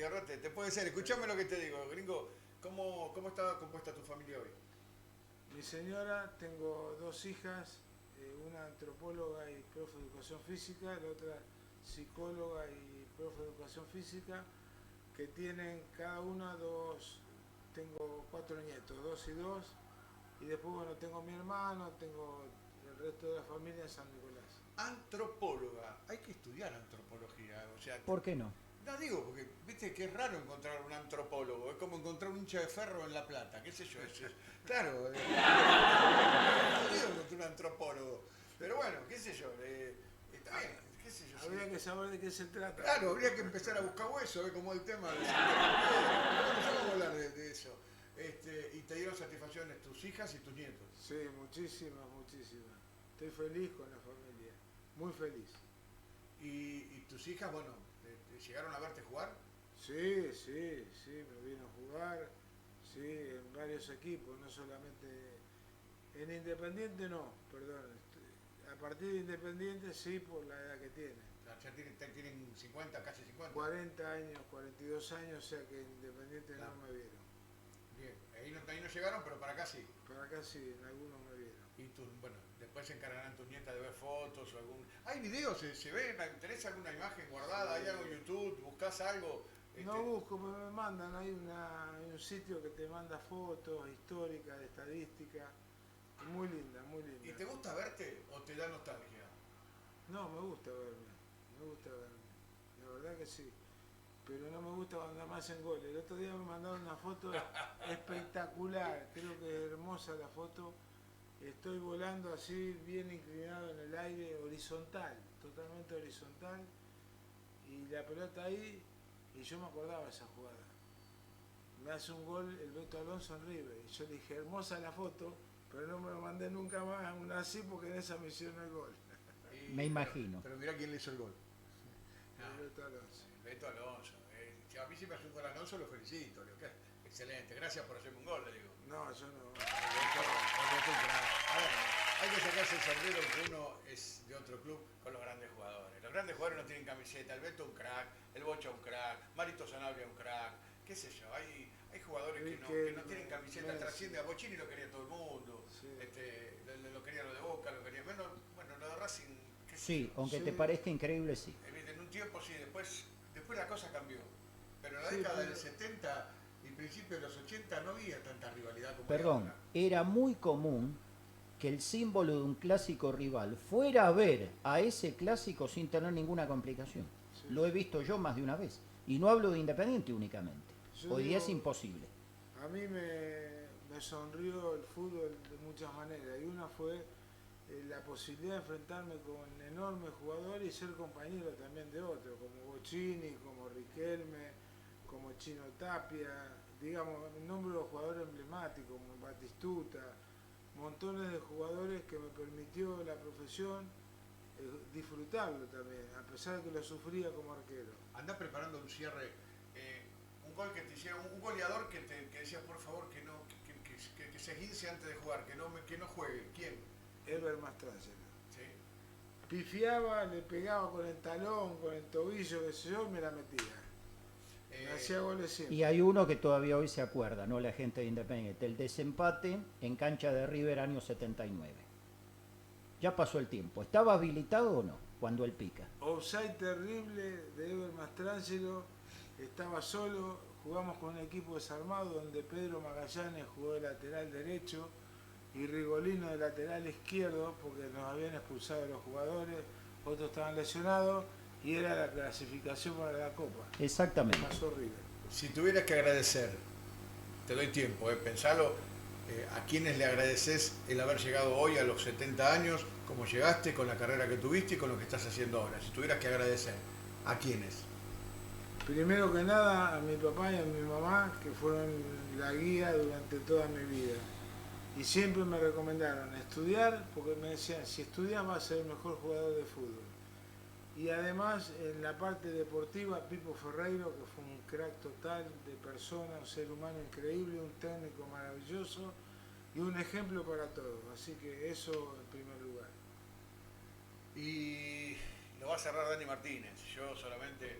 Garrote. Te puede ser. Escuchame lo que te digo, gringo. ¿Cómo está compuesta tu familia hoy? Mi señora, tengo 2 hijas, una antropóloga y profe de educación física, la otra psicóloga y profe de educación física, que tienen cada una 2, tengo 4 nietos, 2 y 2, y después, bueno, tengo mi hermano, tengo el resto de la familia en San Nicolás. Antropóloga. Hay que estudiar antropología. O sea, ¿Por qué no? no digo, porque viste que es raro encontrar un antropólogo. Es como encontrar un hincha de ferro en La Plata. ¿Qué sé yo? Claro. No digo encontrar un antropólogo. Pero bueno, qué sé yo. Está bien. ¿Qué sé yo? Habría que saber de qué se trata. Claro, habría que empezar a buscar hueso, como el tema. Bueno, ya vamos a hablar de eso. Y te dieron satisfacciones tus hijas y tus nietos. Sí, muchísimas. Estoy feliz con la familia, muy feliz. Y tus hijas, bueno, ¿te llegaron a verte jugar? Sí, me vino a jugar, sí, en varios equipos, no solamente en Independiente no, perdón. A partir de Independiente sí, por la edad que tiene. Ya tienen 50, casi 50. 40 años, 42 años, o sea que Independiente Claro. no me vieron. Bien, ahí no llegaron, pero para acá sí. Para acá sí, en algunos me vieron. Y bueno, después se encargarán tus nietas de ver fotos o algún... ¿Hay videos? ¿Se ven? ¿Tenés alguna imagen guardada? Sí. ¿Hay algo en YouTube? ¿Buscás algo? No busco, pero me mandan, hay un sitio que te manda fotos históricas, de estadística, muy linda, muy linda. ¿Y te gusta verte o te da nostalgia? No, me gusta verme, la verdad que sí, pero no me gusta cuando me hacen goles. El otro día me mandaron una foto espectacular, creo que es hermosa la foto, estoy volando así, bien inclinado en el aire, horizontal, totalmente horizontal, y la pelota ahí, y yo me acordaba de esa jugada. Me hace un gol el Beto Alonso en River, y yo le dije, hermosa la foto, pero no me lo mandé nunca más una así porque en esa me hicieron el gol. Me imagino. Pero mirá quién le hizo el gol. El Beto Alonso. Beto Alonso. Si a mí si me hace un gol Alonso, lo felicito. Le digo, excelente, gracias por hacerme un gol, le digo. No, yo no. A ver, hay que sacarse el sombrero que uno es de otro club con los grandes jugadores. Los grandes jugadores no tienen camiseta. El Beto un crack, el Bocha un crack, Marito Sanabria un crack, qué sé yo. Hay jugadores que no tienen camiseta, trasciende a Bochini, lo quería todo el mundo. Sí. Lo quería lo de Boca, lo quería menos. Bueno, lo de Racing. Sí, aunque Sí. te parezca increíble, sí. En un tiempo sí, después la cosa cambió. Pero en la Sí, década pero- del 70 y principio de los 80 no había tanta rivalidad como hay Perdón, ahora. era muy común que el símbolo de un clásico rival fuera a ver a ese clásico sin tener ninguna complicación. Sí. Lo he visto yo más de una vez. Y no hablo de Independiente únicamente. Yo Hoy día digo- es imposible. A mí me sonrió el fútbol de muchas maneras y una fue la posibilidad de enfrentarme con enormes jugadores y ser compañero también de otros, como Bochini, como Riquelme, como Chino Tapia, digamos, nombro de los jugadores emblemáticos, como Batistuta, montones de jugadores que me permitió la profesión disfrutarlo también, a pesar de que lo sufría como arquero. Andá preparando un cierre, un gol que te hiciera, un goleador que decía por favor que no, que se esguince antes de jugar, que no juegue. ¿Quién? Ever Mastrangelo. ¿Sí? Pifiaba, le pegaba con el talón, con el tobillo, qué sé yo, y me la metía. Me hacía goles siempre. Y hay uno que todavía hoy se acuerda, ¿no? La gente de Independiente. El desempate en cancha de River año 79. Ya pasó el tiempo. ¿Estaba habilitado o no cuando él pica? Offside terrible de Ever Mastrangelo, estaba solo, jugamos con un equipo desarmado donde Pedro Magallanes jugó de lateral derecho y Rigolino de lateral izquierdo porque nos habían expulsado los jugadores, otros estaban lesionados y era la clasificación para la Copa. Exactamente. Pasó River. Si tuvieras que agradecer, te doy tiempo, pensalo, a quienes le agradeces el haber llegado hoy a los 70 años, como llegaste, con la carrera que tuviste y con lo que estás haciendo ahora. Si tuvieras que agradecer, ¿a quiénes? Primero que nada a mi papá y a mi mamá, que fueron la guía durante toda mi vida. Y siempre me recomendaron estudiar, porque me decían, si estudias vas a ser el mejor jugador de fútbol. Y además, en la parte deportiva, Pipo Ferreiro, que fue un crack total de persona, un ser humano increíble, un técnico maravilloso y un ejemplo para todos. Así que eso en primer lugar. Y lo va a cerrar Dani Martínez. Yo solamente,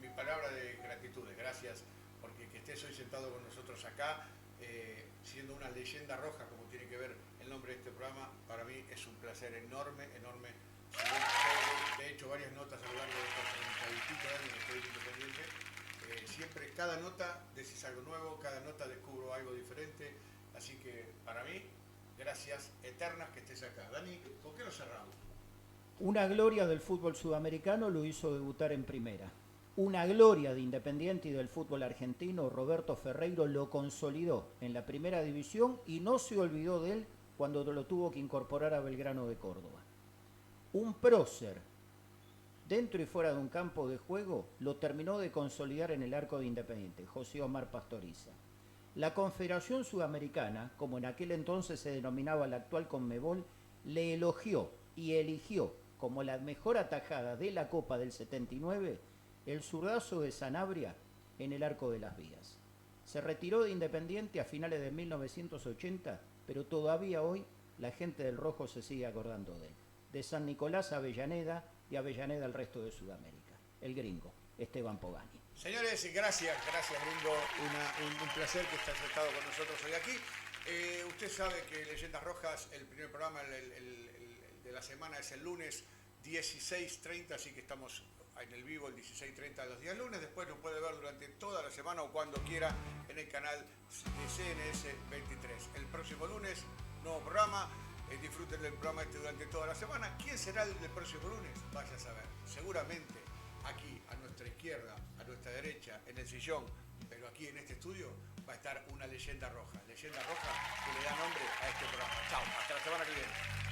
mi palabra de gratitud, de gracias, porque que estés hoy sentado con nosotros acá, siendo una leyenda roja, como tiene que ver el nombre de este programa, para mí es un placer enorme, enorme. De hecho, varias notas a lo largo de estos 30 y pico de años que estoy independiente. Siempre, cada nota decís algo nuevo, cada nota descubro algo diferente. Así que, para mí, gracias eternas que estés acá. Dani, ¿con qué lo cerramos? Una gloria del fútbol sudamericano lo hizo debutar en primera. Una gloria de Independiente y del fútbol argentino, Roberto Ferreiro, lo consolidó en la primera división y no se olvidó de él cuando lo tuvo que incorporar a Belgrano de Córdoba. Un prócer, dentro y fuera de un campo de juego, lo terminó de consolidar en el arco de Independiente, José Omar Pastoriza. La Confederación Sudamericana, como en aquel entonces se denominaba la actual Conmebol, le elogió y eligió como la mejor atajada de la Copa del 79 el zurdazo de Sanabria en el arco de las vías. Se retiró de Independiente a finales de 1980, pero todavía hoy la gente del Rojo se sigue acordando de él. De San Nicolás a Avellaneda, y Avellaneda al resto de Sudamérica. El gringo, Esteban Pogani. Señores, gracias Gringo, un placer que hayas estado con nosotros hoy aquí. Usted sabe que Leyendas Rojas, el primer programa de la semana es el lunes 16:30, así que estamos en el vivo el 16:30 de los días lunes. Después nos puede ver durante toda la semana o cuando quiera en el canal de CNS 23. El próximo lunes, nuevo programa. Disfruten del programa durante toda la semana. ¿Quién será el del próximo lunes? Vaya a saber. Seguramente aquí a nuestra izquierda, a nuestra derecha, en el sillón, pero aquí en este estudio va a estar una leyenda roja que le da nombre a este programa. Chao, hasta la semana que viene.